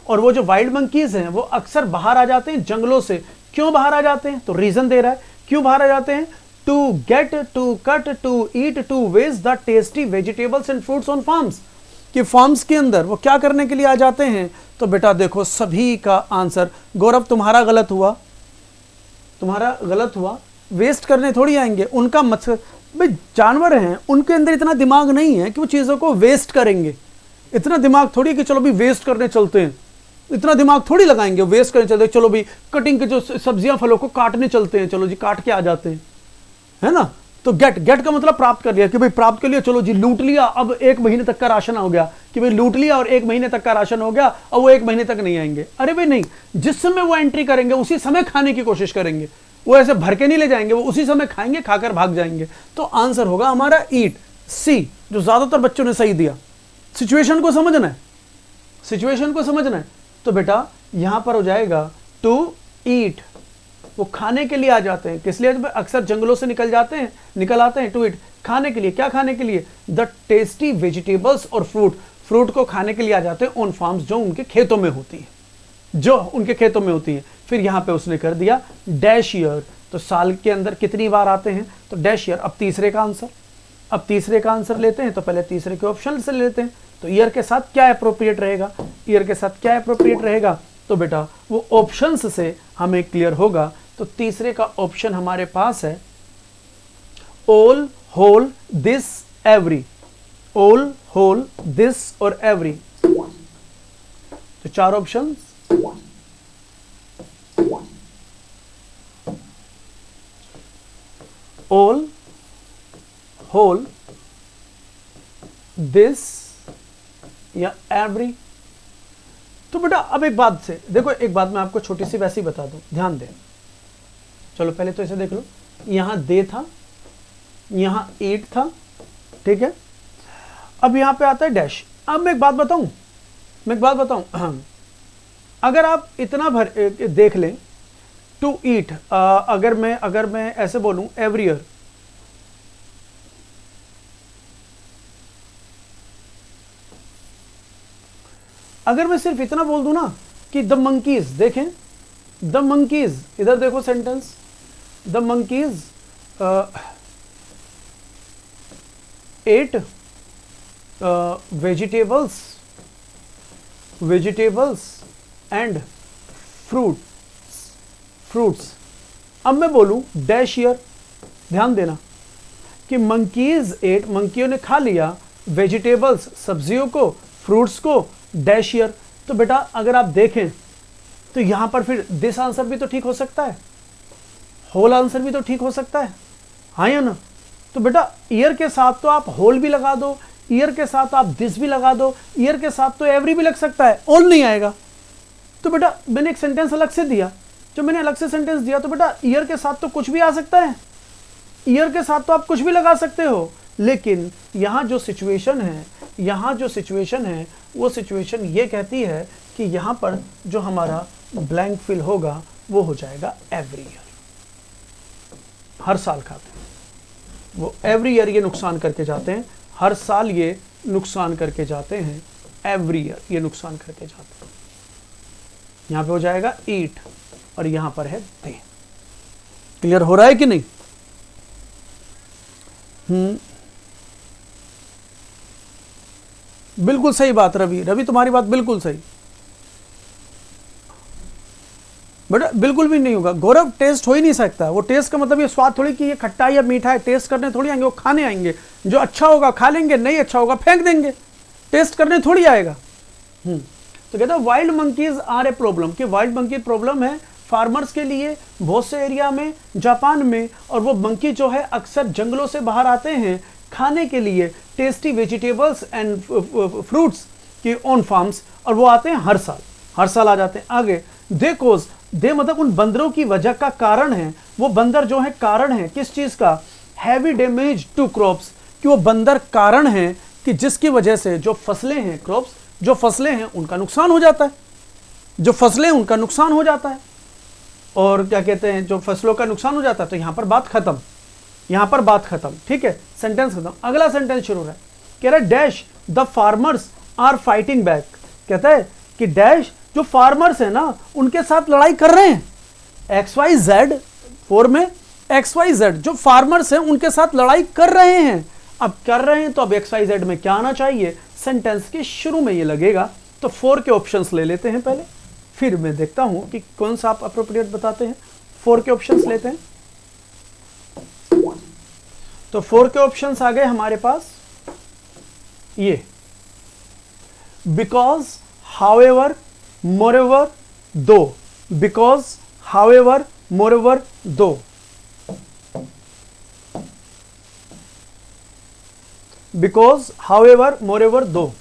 और वो जो वाइल्ड मंकीज हैं वो अक्सर बाहर आ जाते हैं जंगलों से। क्यों बाहर आ जाते हैं? तो रीजन दे रहा है क्यों बाहर आ जाते हैं। To get, to cut, to eat, to waste the tasty vegetables and fruits on farms. कि फार्म्स के अंदर वो क्या करने के लिए आ जाते हैं? तो बेटा देखो सभी का आंसर, गौरव तुम्हारा गलत हुआ, तुम्हारा गलत हुआ। वेस्ट करने थोड़ी आएंगे, उनका मकसद भाई जानवर हैं, उनके अंदर इतना दिमाग नहीं है कि वो चीज़ों को वेस्ट करेंगे। इतना दिमाग थोड़ी कि चलो भी वेस्ट करने चलते हैं। इतना दिमाग थोड़ी लगाएंगे, वेस्ट करने चलते, चलो भाई कटिंग के जो सब्जियां फलों को काटने चलते हैं, चलो जी काट के आ जाते हैं, है ना। तो गेट का मतलब प्राप्त कर लिया कि भाई प्राप्त कर लिया, चलो जी लूट लिया, अब 1 महीने तक का राशन हो गया कि भाई लूट लिया और 1 महीने तक का राशन हो गया, अब वो 1 महीने तक नहीं आएंगे। अरे भाई नहीं, जिस समय वो एंट्री करेंगे उसी समय खाने की कोशिश करेंगे, वो ऐसे भर के नहीं ले जाएंगे, वो उसी समय खाएंगे, खाकर भाग जाएंगे। तो आंसर होगा हमारा ईट, सी, जो ज्यादातर बच्चों ने सही दिया। सिचुएशन को समझना है, सिचुएशन को समझना है। तो बेटा यहां पर हो जाएगा टू ईट, वो खाने के लिए आ जाते हैं। किस लिए? अक्सर जंगलों से निकल आते हैं टू ईट, खाने के लिए। क्या खाने के लिए? द टेस्टी वेजिटेबल्स और फ्रूट को खाने के लिए आ जाते हैं ऑन फार्म्स, जो उनके खेतों में होती है, फिर यहां पे उसने कर दिया डैश ईयर, तो साल के अंदर कितनी बार आते हैं, तो डैश ईयर। अब तीसरे का आंसर लेते हैं, तो पहले तीसरे के ऑप्शन से लेते हैं। तो ईयर के साथ क्या अप्रोप्रिएट रहेगा, तो बेटा वो ऑप्शंस से हमें क्लियर होगा। तो तीसरे का ऑप्शन हमारे पास है all, whole, this, every. All, whole, this और एवरी। तो 4 ऑप्शंस, ऑल, होल, दिस या एवरी। तो बेटा अब एक बात से देखो, एक बात मैं आपको छोटी सी वैसी बता दूं, ध्यान दें। चलो पहले तो इसे देख लो, यहां दे था, यहां ईट था, ठीक है। अब यहां पे आता है डैश। अब मैं एक बात बताऊं, अगर आप इतना देख लें टू ईट, अगर मैं ऐसे बोलूं एवरी ईयर, अगर मैं सिर्फ इतना बोल दूं ना कि द मंकीज, देखें द मंकीज, इधर देखो sentence, the monkeys ate vegetables and fruits. अब मैं बोलूं डैश ईयर, ध्यान देना कि मंकीज एट, मंकियों ने खा लिया, वेजिटेबल्स, सब्जियों को, फ्रूट्स को, डैश ईयर। तो बेटा अगर आप देखें तो यहां पर फिर दिस आंसर भी तो ठीक हो सकता है, होल आंसर भी तो ठीक हो सकता है, हाँ या ना। तो बेटा ईयर के साथ तो आप होल भी लगा दो, ईयर के साथ आप दिस भी लगा दो, ईयर के साथ तो एवरी भी लग सकता है, ऑल नहीं आएगा। तो बेटा मैंने एक सेंटेंस अलग से दिया, जो मैंने अलग से सेंटेंस दिया, तो बेटा ईयर के साथ तो कुछ भी आ सकता है, ईयर के साथ तो आप कुछ भी लगा सकते हो। लेकिन यहां जो सिचुएशन है वो सिचुएशन ये कहती है कि यहां पर जो हमारा ब्लैंक फिल होगा वो हो जाएगा एवरी ईयर, हर साल खाते हैं वो, एवरी ईयर ये नुकसान करके जाते हैं, हर साल ये नुकसान करके जाते हैं, एवरी ईयर ये नुकसान करके जाते हैं। यहां पे हो जाएगा ईट और यहां पर है दे। क्लियर हो रहा है कि नहीं? बिल्कुल सही बात रवि, तुम्हारी बात बिल्कुल सही। बट बिल्कुल भी नहीं होगा गौरव, टेस्ट हो ही नहीं सकता। वो टेस्ट का मतलब ये स्वाद थोड़ी कि ये खट्टा है या मीठा है, टेस्ट करने थोड़ी आएंगे, वो खाने आएंगे। जो अच्छा होगा खा लेंगे, नहीं अच्छा होगा फेंक देंगे, टेस्ट करने थोड़ी आएगा। तो कहता है wild monkeys are a problem, कि वाइल्ड मंकी प्रॉब्लम है फार्मर्स के लिए बहुत से एरिया में, जापान में। और वो मंकी जो है अक्सर जंगलों से बाहर आते हैं खाने के लिए टेस्टी वेजिटेबल्स एंड फ्रूट्स की ऑन फार्म्स, और वो आते हैं हर साल आ जाते हैं। आगे देखो, दे मतलब उन बंदरों की वजह का कारण है, वो बंदर जो है कारण है किस चीज का, हैवी डैमेज टू क्रॉप्स, कि वो बंदर कारण है कि जिसकी वजह से जो फसलें हैं, क्रॉप्स जो फसलें हैं उनका नुकसान हो जाता है, जो फसलें उनका नुकसान हो जाता है। और क्या कहते हैं, जो फसलों का नुकसान हो जाता है। तो यहां पर बात खत्म, ठीक है, सेंटेंस खत्म। अगला सेंटेंस शुरू हो रहा है, कह रहा है dash the farmers are fighting back. कहता है कि डैश जो फार्मर्स है ना उनके साथ लड़ाई कर रहे हैं, XYZ 4 में XYZ जो फार्मर्स हैं उनके साथ लड़ाई कर रहे हैं। अब कर रहे हैं तो अब XYZ में क्या आना चाहिए, सेंटेंस के शुरू में ये लगेगा। तो 4 के ऑप्शंस ले लेते हैं पहले, फिर मैं देखता हूं कि कौन सा आप अप्रोप्रिएट बताते हैं। 4 के ऑप्शंस लेते हैं। तो 4 के ऑप्शंस आ गए हमारे पास, ये because, however, moreover, though, because, however, moreover, though. Because, however, moreover, though.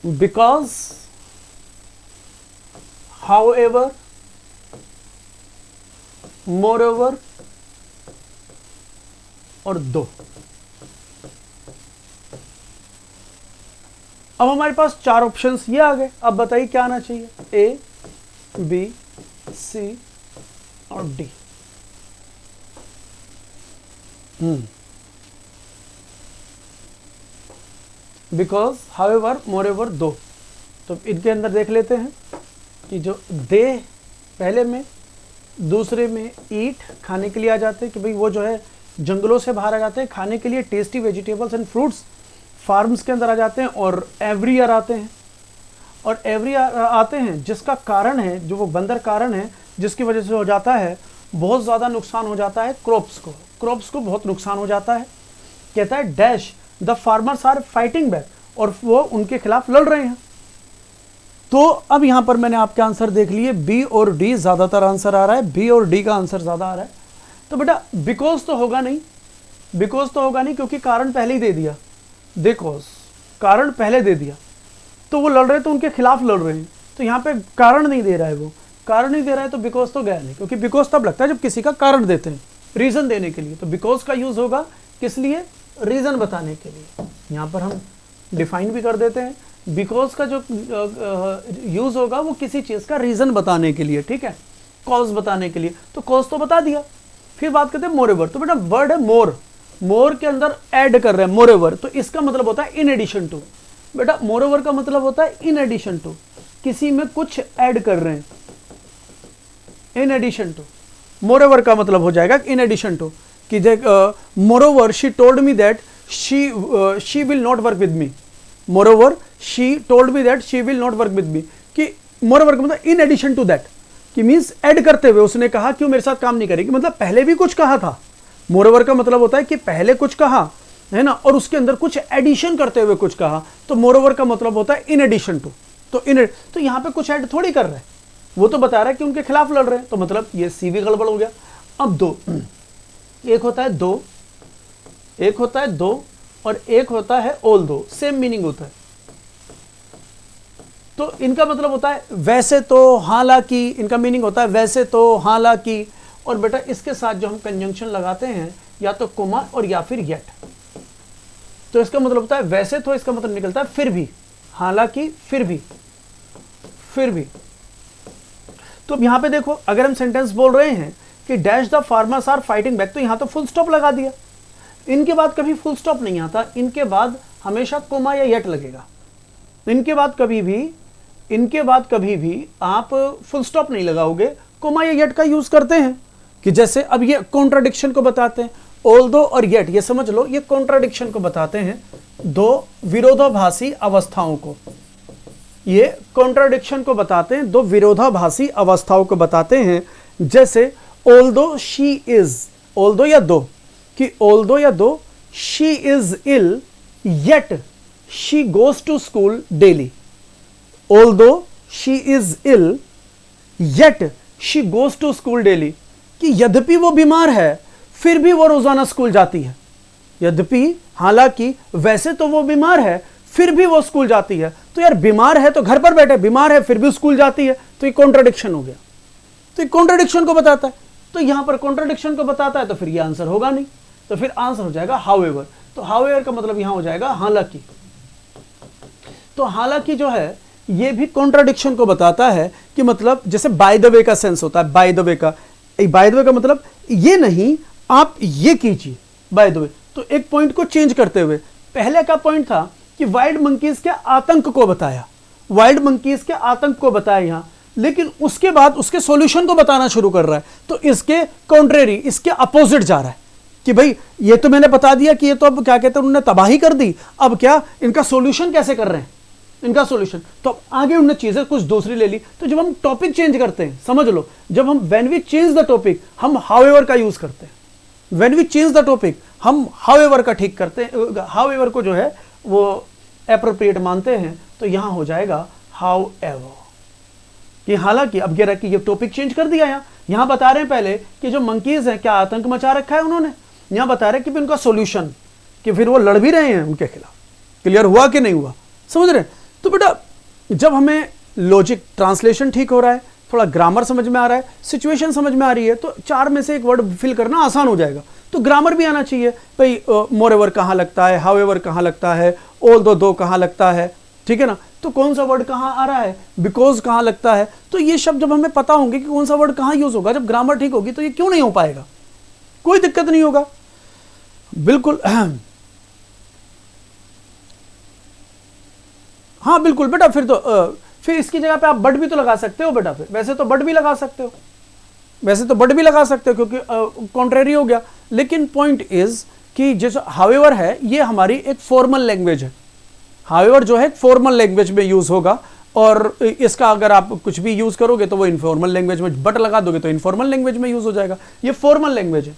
Because, however, moreover और दो. अब हमारे पास चार ऑप्शंस ये आ गए. अब बताइए क्या आना चाहिए. ए, बी, सी और डी. बिकॉज, हाउएवर, मोरेवर, दो. तो इनके अंदर देख लेते हैं कि जो दे पहले में, दूसरे में ईट खाने के लिए आ जाते हैं कि भाई वो जो है जंगलों से बाहर आ जाते हैं खाने के लिए tasty vegetables and fruits, farms के अंदर आ जाते हैं और एवरी ईयर आते हैं. और एवरी ईयर आते हैं जिसका कारण है, जो वो बंदर कारण है जिसकी वजह से हो जाता है बहुत ज़्यादा नुकसान हो जाता है क्रॉप्स को बहुत नुकसान हो जाता है. कहता है dash the farmers are fighting back, और वो उनके खिलाफ लड़ रहे हैं. तो अब यहां पर मैंने आपके आंसर देख लिए. बी और डी ज़्यादातर आंसर आ रहा है. बी और डी का आंसर ज़्यादा आ रहा है. तो बेटा बिकॉज तो होगा नहीं, क्योंकि कारण पहले ही दे दिया. देखो कारण पहले दे दिया तो वो लड़ रहे, तो उनके खिलाफ लड़ रहे हैं. तो यहाँ पे कारण नहीं दे रहा है, वो कारण नहीं दे रहा है तो बिकॉज तो गया नहीं, क्योंकि बिकॉज तब लगता है जब किसी का कारण देते हैं, रीजन देने के लिए. तो बिकॉज का यूज होगा किस लिए, रीजन बताने के लिए. यहाँ पर हम डिफाइन भी कर देते हैं. बिकॉज का जो यूज होगा वो किसी चीज का रीजन बताने के लिए, ठीक है, कॉज बताने के लिए. तो कॉज तो बता दिया. फिर बात करते हैं मोरेवर. तो बेटा वर्ड है मोर के अंदर ऐड कर रहे हैं मोरेवर, तो इसका मतलब होता है इन एडिशन टू. बेटा मोरेवर का मतलब होता है इन एडिशन टू, किसी में कुछ ऐड कर रहे हैं. इन एडिशन टू मोरेवर का मतलब हो जाएगा इन एडिशन टू, कि moreover she told me that she will not work with me. Moreover she told me that she will not work with me, कि मोरोवर का मतलब इन एडिशन टू दैट, कि means add करते हुए उसने कहा कि वो मेरे साथ काम नहीं करेगी. मतलब पहले भी कुछ कहा था. मोरोवर का मतलब होता है कि पहले कुछ कहा है ना, और उसके अंदर कुछ एडिशन करते हुए कुछ कहा. तो मोरोवर का मतलब होता है इन एडिशन टू. तो यहाँ पे कुछ ऐड थोड़ी कर रहे हैं, वो तो बता रहा है कि उनके खिलाफ लड़ रहे हैं. तो मतलब ये सी भी गड़बड़ हो गया. अब दो, एक होता है दो, एक होता है दो, और एक होता है ऑल दो. सेम मीनिंग होता है. तो इनका मतलब होता है वैसे तो, हालांकि. इनका मीनिंग होता है वैसे तो, हालांकि. और बेटा इसके साथ जो हम कंजंक्शन लगाते हैं या तो कोमा और या फिर येट. तो इसका मतलब होता है वैसे तो, इसका मतलब निकलता है फिर भी, हालांकि, फिर भी. तो अब यहां पे देखो, अगर हम सेंटेंस बोल रहे हैं कि dash the farmers are fighting back, तो यहां तो फुल स्टॉप लगा दिया. इनके बाद कभी फुल स्टॉप नहीं आता, इनके बाद हमेशा कोमा या येट लगेगा. इनके बाद कभी भी आप फुल स्टॉप नहीं लगाओगे, कोमा या येट का यूज करते हैं. कि जैसे अब ये कॉन्ट्राडिक्शन को बताते हैं, ऑल्दो और येट, ये समझ लो ये कॉन्ट्राडिक्शन को बताते हैं, दो विरोधाभासी अवस्थाओं को. ये कॉन्ट्राडिक्शन को बताते हैं, दो विरोधाभासी अवस्थाओं को बताते हैं. जैसे ऑल्दो शी इज, ऑल्दो या दो, कि ऑल्दो या though she is ill yet she goes to school daily. Although she is ill yet she goes to school daily, कि यद्यपि वो बीमार है फिर भी वो रोजाना स्कूल जाती है. यद्यपि, हालांकि, वैसे तो वो बीमार है फिर भी वो स्कूल जाती है. तो यार बीमार है तो घर पर बैठे, बीमार है फिर भी स्कूल जाती है, तो ये कॉन्ट्राडिक्शन हो गया. तो ये कॉन्ट्राडिक्शन को बताता है. तो यहां पर कॉन्ट्राडिक्शन को बताता है, तो फिर ये आंसर होगा नहीं. तो फिर आंसर हो जाएगा हाउएवर. तो हाउएवर का मतलब यहां हो जाएगा हालांकि. तो हालांकि जो है ये भी कॉन्ट्राडिक्शन को बताता है, कि मतलब जैसे बाय द वे का सेंस होता है. बाय द वे का मतलब ये नहीं, आप ये कीजिए बाय द वे. तो एक पॉइंट को चेंज करते हुए, पहले का पॉइंट था कि वाइल्ड मंकीज के आतंक को बताया, यहां, लेकिन उसके बाद उसके सॉल्यूशन को बताना शुरू कर रहा है. तो इसके कॉन्ट्रेरी, इसके अपोजिट जा रहा है, कि भाई ये तो मैंने बता दिया कि ये तो अब क्या कहते हैं, उन्होंने तबाही कर दी, अब क्या इनका सॉल्यूशन कैसे कर रहे हैं, इनका सॉल्यूशन. तो आगे उन्होंने चीजें कुछ दूसरी ले ली. तो जब हम टॉपिक चेंज करते हैं, समझ लो, जब हम when we change the topic, हम हाउएवर का यूज करते हैं. When we change the topic हम हाउएवर का ठीक करते हैं, हाउएवर को जो है वो एप्रोप्रिएट मानते हैं, तो यहां हो जाएगा हाउएवर। कि हालांकि अब ये टॉपिक चेंज कर दिया, यहां बता रहे हैं पहले कि जो मंकीज हैं क्या आतंक मचा रखा है उन्होंने, यहां बता रहे हैं कि उनका सॉल्यूशन, कि फिर वो लड़ भी रहे हैं उनके खिलाफ। क्लियर हुआ कि नहीं हुआ, समझ रहे हैं? तो बेटा जब हमें लॉजिक ट्रांसलेशन ठीक हो रहा है, थोड़ा ग्रामर समझ में आ रहा है, सिचुएशन समझ में आ रही है, तो 4 में से एक वर्ड फिल करना आसान हो जाएगा। तो ग्रामर भी आना चाहिए भाई, मोरेवर कहाँ लगता है, हाउएवर कहाँ लगता है, ऑल्दो दो कहाँ लगता है, ठीक है ना, तो कौन सा वर्ड कहाँ आ रहा है, बिकॉज कहाँ लगता है। तो ये शब्द जब हमें पता होंगे कि कौन सा वर्ड कहाँ यूज होगा, जब ग्रामर ठीक होगी तो ये क्यों नहीं हो पाएगा, कोई दिक्कत नहीं होगा, बिल्कुल। हाँ बिल्कुल बेटा, फिर इसकी जगह पे आप बट भी तो लगा सकते हो बेटा, फिर वैसे तो बट भी लगा सकते हो, वैसे तो बट भी लगा सकते हो क्योंकि कॉन्ट्रेरी हो गया। लेकिन पॉइंट इज कि जैसे हाउएवर है ये हमारी एक फॉर्मल लैंग्वेज है, हाउएवर जो है फॉर्मल लैंग्वेज में यूज होगा, और इसका अगर आप कुछ भी यूज करोगे तो वो इनफॉर्मल लैंग्वेज में, बट लगा दोगे तो इनफॉर्मल लैंग्वेज में यूज हो जाएगा, ये फॉर्मल लैंग्वेज है।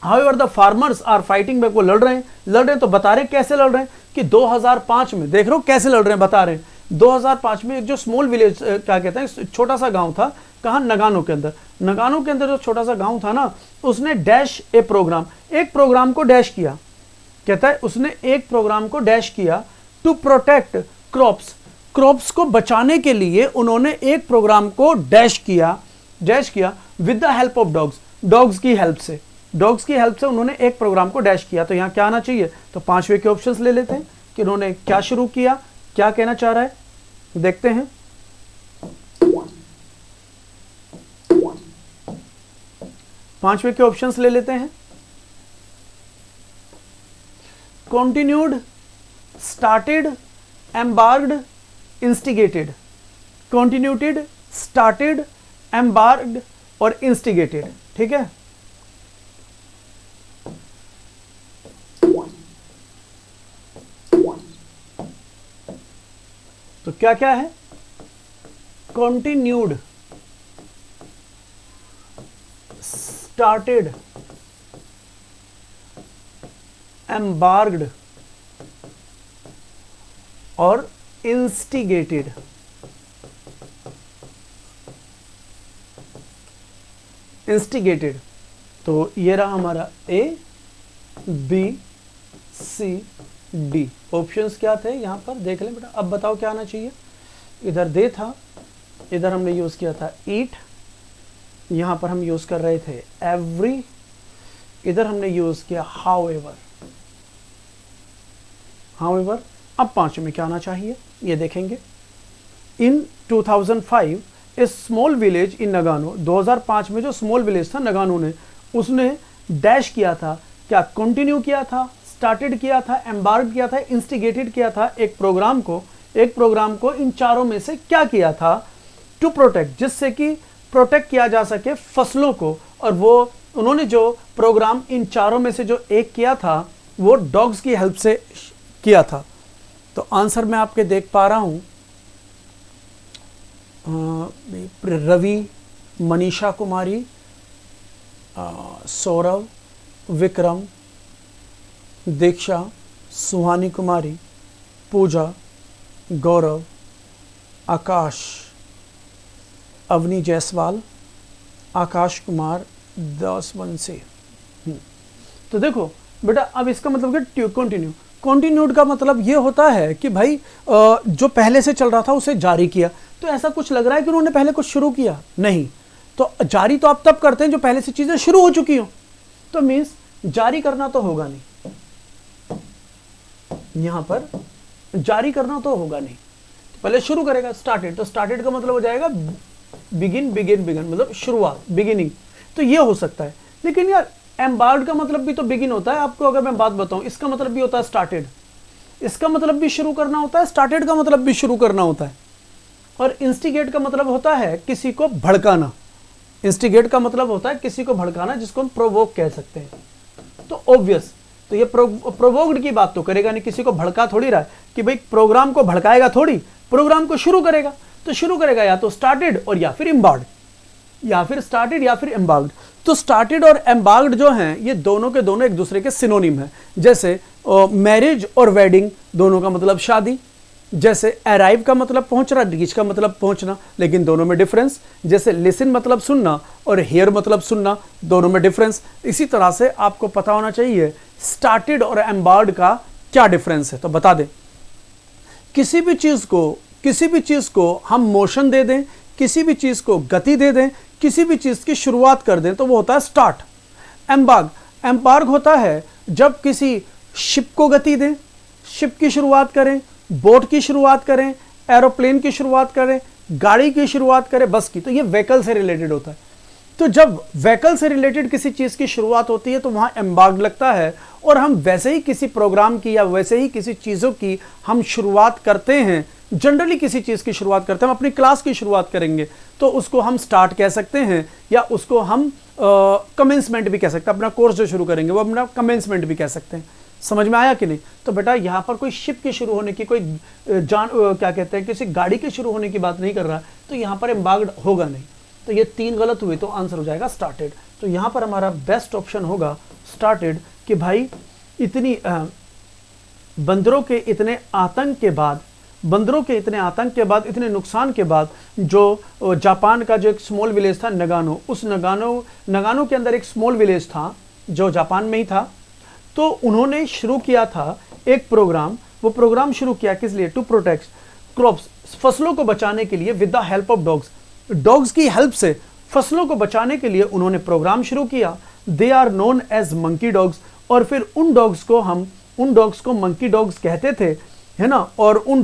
However the farmers are fighting back, वो लड़ रहे हैं तो बता रहे हैं कैसे लड़ रहे हैं कि 2005 में, देख रहे हो कैसे लड़ रहे हैं, बता रहे हैं 2005 में एक जो स्मॉल विलेज क्या कहते हैं, छोटा सा गांव था, कहाँ, नगानो के अंदर, नगानो के अंदर जो छोटा सा गांव था ना, उसने डैश ए प्रोग्राम, एक प्रोग्राम को डैश किया, कहता है उसने एक प्रोग्राम को डैश किया टू प्रोटेक्ट क्रॉप्स को बचाने के लिए उन्होंने एक प्रोग्राम को डैश किया with the help of dogs की हेल्प से उन्होंने एक प्रोग्राम को डैश किया। तो यहां क्या आना चाहिए, तो 5वें के ऑप्शंस ले लेते हैं कि उन्होंने क्या शुरू किया, क्या कहना चाह रहा है, देखते हैं। पांचवें के ऑप्शंस ले लेते हैं, कंटिन्यूड, स्टार्टेड, एम्बार्ग्ड, इंस्टिगेटेड। कंटिन्यूटेड, स्टार्टेड, एम्बार्ग्ड और इंस्टिगेटेड, ठीक है। तो क्या क्या है, कंटिन्यूड, स्टार्टेड, एम्बार्ग्ड और इंस्टिगेटेड। तो ये रहा हमारा A B C D, options क्या थे यहां पर देख लें बेटा। अब बताओ क्या आना चाहिए, इधर दे था, इधर हमने यूज किया था ईट, यहां पर हम यूज कर रहे थे एवरी, इधर हमने यूज किया हाउएवर। अब 5 में क्या आना चाहिए ये देखेंगे। इन 2005 ए स्मॉल विलेज इन नगानो, 2005 में जो स्मॉल विलेज था नगानो ने, उसने डैश किया था, क्या कंटिन्यू किया था, स्टार्टेड किया था, एम्बार्क किया था, इंस्टिगेटेड किया था एक प्रोग्राम को इन चारों में से क्या किया था, टू प्रोटेक्ट, जिससे कि प्रोटेक्ट किया जा सके फसलों को। और वो उन्होंने जो प्रोग्राम इन चारों में से जो एक किया था वो डॉग्स की हेल्प से किया था। तो आंसर मैं आपके देख पा रहा हूं, रवि, मनीषा कुमारी, सौरभ, विक्रम, दीक्षा, सुहानी कुमारी, पूजा, गौरव, आकाश, अवनी जायसवाल, आकाश कुमार, दासवंशी। तो देखो बेटा, अब इसका मतलब क्या, कंटिन्यूड का मतलब ये होता है कि भाई जो पहले से चल रहा था उसे जारी किया। तो ऐसा कुछ लग रहा है कि उन्होंने पहले कुछ शुरू किया नहीं, तो जारी तो आप तब करते हैं जो पहले से चीजें शुरू हो चुकी हो, तो मीन्स जारी करना तो होगा नहीं, यहां पर जारी करना तो होगा नहीं, तो पहले शुरू करेगा स्टार्टेड, तो स्टार्टेड का मतलब हो जाएगा बिगिन, मतलब शुरुआत, बिगिनिंग। तो ये हो सकता है। लेकिन यार एम्बार्ड का मतलब भी तो बिगिन होता है, आपको अगर मैं बात बताऊं, इसका मतलब भी होता है स्टार्टेड, इसका मतलब भी शुरू करना होता है, स्टार्टेड का मतलब भी शुरू करना होता है। और इंस्टिगेट का मतलब होता है किसी को भड़काना, इंस्टिगेट का मतलब होता है किसी को भड़काना, जिसको हम प्रोवोक कह सकते हैं। तो ऑब्वियस, तो ये प्रोवोक्ड की बात तो करेगा नहीं, किसी को भड़का थोड़ी रहा है कि भाई प्रोग्राम को भड़काएगा थोड़ी, प्रोग्राम को शुरू करेगा। तो शुरू करेगा या तो स्टार्टेड और या फिर एम्बार्ड, या फिर स्टार्टेड या फिर एम्बार्ड। तो स्टार्टेड और एम्बार्क्ड जो हैं ये दोनों के दोनों एक दूसरे के सिनोनिम हैं। जैसे मैरिज और वेडिंग दोनों का मतलब शादी, जैसे अराइव का मतलब पहुंचना, रीच का मतलब पहुंचना, लेकिन दोनों में डिफरेंस। जैसे लिसन मतलब सुनना और हेयर मतलब सुनना, दोनों में डिफरेंस। इसी तरह से आपको पता होना चाहिए स्टार्टेड और एम्बार्क्ड का क्या डिफरेंस है। तो बता दें, किसी भी चीज को हम मोशन दे दें, किसी भी चीज को गति दे दें, किसी भी चीज की शुरुआत कर दें तो वो होता है स्टार्ट। एम्बार्क होता है जब किसी शिप को गति दें, शिप की शुरुआत करें, बोट की शुरुआत करें, एरोप्लेन की शुरुआत करें, गाड़ी की शुरुआत करें, बस की, तो ये व्हीकल से रिलेटेड होता है। तो जब व्हीकल से रिलेटेड किसी चीज की शुरुआत होती है तो वहां एम्बार्क लगता है, और हम वैसे ही किसी प्रोग्राम की या वैसे ही किसी चीजों की हम शुरुआत करते हैं, जनरली किसी चीज की शुरुआत करते हैं, हम अपनी क्लास की शुरुआत करेंगे तो उसको हम स्टार्ट कह सकते हैं, या उसको हम कमेंसमेंट भी कह सकते हैं। अपना कोर्स जो शुरू करेंगे वो अपना कमेंसमेंट भी कह सकते हैं। समझ में आया कि नहीं? तो बेटा यहाँ पर कोई शिप के शुरू होने की, कोई क्या कहते हैं, किसी गाड़ी के शुरू होने की बात नहीं कर रहा है, तो यहाँ पर एम्बार्क्ड होगा नहीं। तो ये 3 गलत हुए तो आंसर हो जाएगा स्टार्टेड। तो यहाँ पर हमारा बेस्ट ऑप्शन होगा स्टार्टेड, कि भाई इतनी बंदरों के इतने आतंक के बाद, इतने नुकसान के बाद, जो जापान का जो एक स्मॉल विलेज था नगानो, उस नगानो के अंदर एक स्मॉल विलेज था जो जापान में ही था। तो उन्होंने शुरू किया था एक प्रोग्राम। वो प्रोग्राम शुरू किया किस लिए? टू प्रोटेक्ट क्रॉप्स, फसलों को बचाने के लिए, with the help of dogs की हेल्प से फसलों को बचाने के लिए उन्होंने प्रोग्राम शुरू किया। They are known as monkey dogs. और फिर उन डॉग्स को मंकी डॉग्स कहते थे, है ना। और उन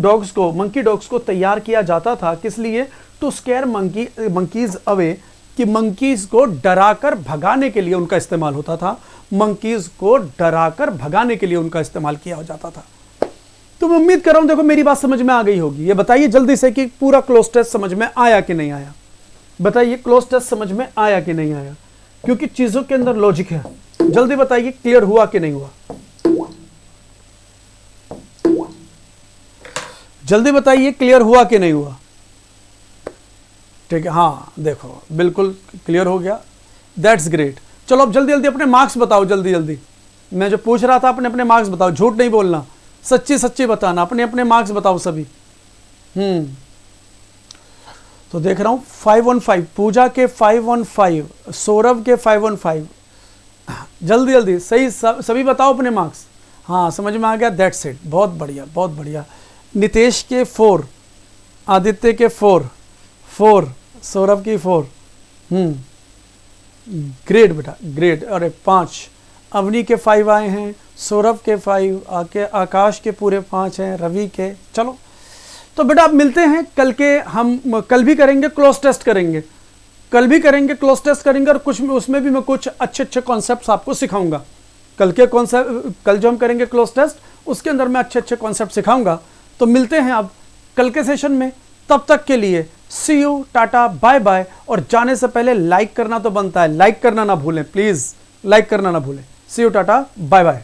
मंकी डॉग्स को तैयार किया जाता था किस लिए? टू स्केयर मंकीज अवे, कि मंकीज को डराकर भगाने के लिए उनका इस्तेमाल होता था। मंकीज को डराकर भगाने के लिए उनका इस्तेमाल किया जाता था। तो मैं उम्मीद कर रहा हूं देखो मेरी बात समझ में आ गई होगी। ये बताइए जल्दी से कि पूरा क्लोज टेस्ट समझ में आया कि नहीं आया। बताइए क्लोज टेस्ट समझ में आया कि नहीं आया, क्योंकि चीजों के अंदर लॉजिक है। जल्दी बताइए क्लियर हुआ कि नहीं हुआ, जल्दी बताइए क्लियर हुआ कि नहीं हुआ। ठीक है, हाँ देखो बिल्कुल क्लियर हो गया, दैट्स ग्रेट। चलो अब जल्दी जल्दी अपने मार्क्स बताओ, जल्दी जल्दी। मैं जो पूछ रहा था अपने अपने मार्क्स बताओ, झूठ नहीं बोलना, सच्ची सच्ची बताना, अपने अपने मार्क्स बताओ सभी। तो देख रहा हूं 5 on 5, पूजा के 5 on 5, सौरभ के 5 on 5। जल्दी जल्दी सही सभी बताओ अपने मार्क्स। हाँ समझ में आ गया, दैट्स इट, बहुत बढ़िया बहुत बढ़िया। नितेश के 4, आदित्य के 4, सौरभ की 4। ग्रेट बेटा ग्रेट। अरे 5, अवनी के 5 आए हैं, सौरभ के 5 आके, आकाश के पूरे 5 हैं, रवि के। चलो तो बेटा अब मिलते हैं कल के, हम कल भी करेंगे क्लोज टेस्ट करेंगे, और कुछ उसमें भी मैं कुछ अच्छे अच्छे कॉन्सेप्ट्स आपको सिखाऊंगा। कल जो हम करेंगे क्लोज टेस्ट उसके अंदर मैं अच्छे अच्छे कॉन्सेप्ट सिखाऊंगा। तो मिलते हैं अब कल के सेशन में, तब तक के लिए सी यू, टाटा, बाय बाय। और जाने से पहले लाइक करना तो बनता है, लाइक करना ना भूलें प्लीज, लाइक करना ना भूलें। सी यू, टाटा, बाय बाय।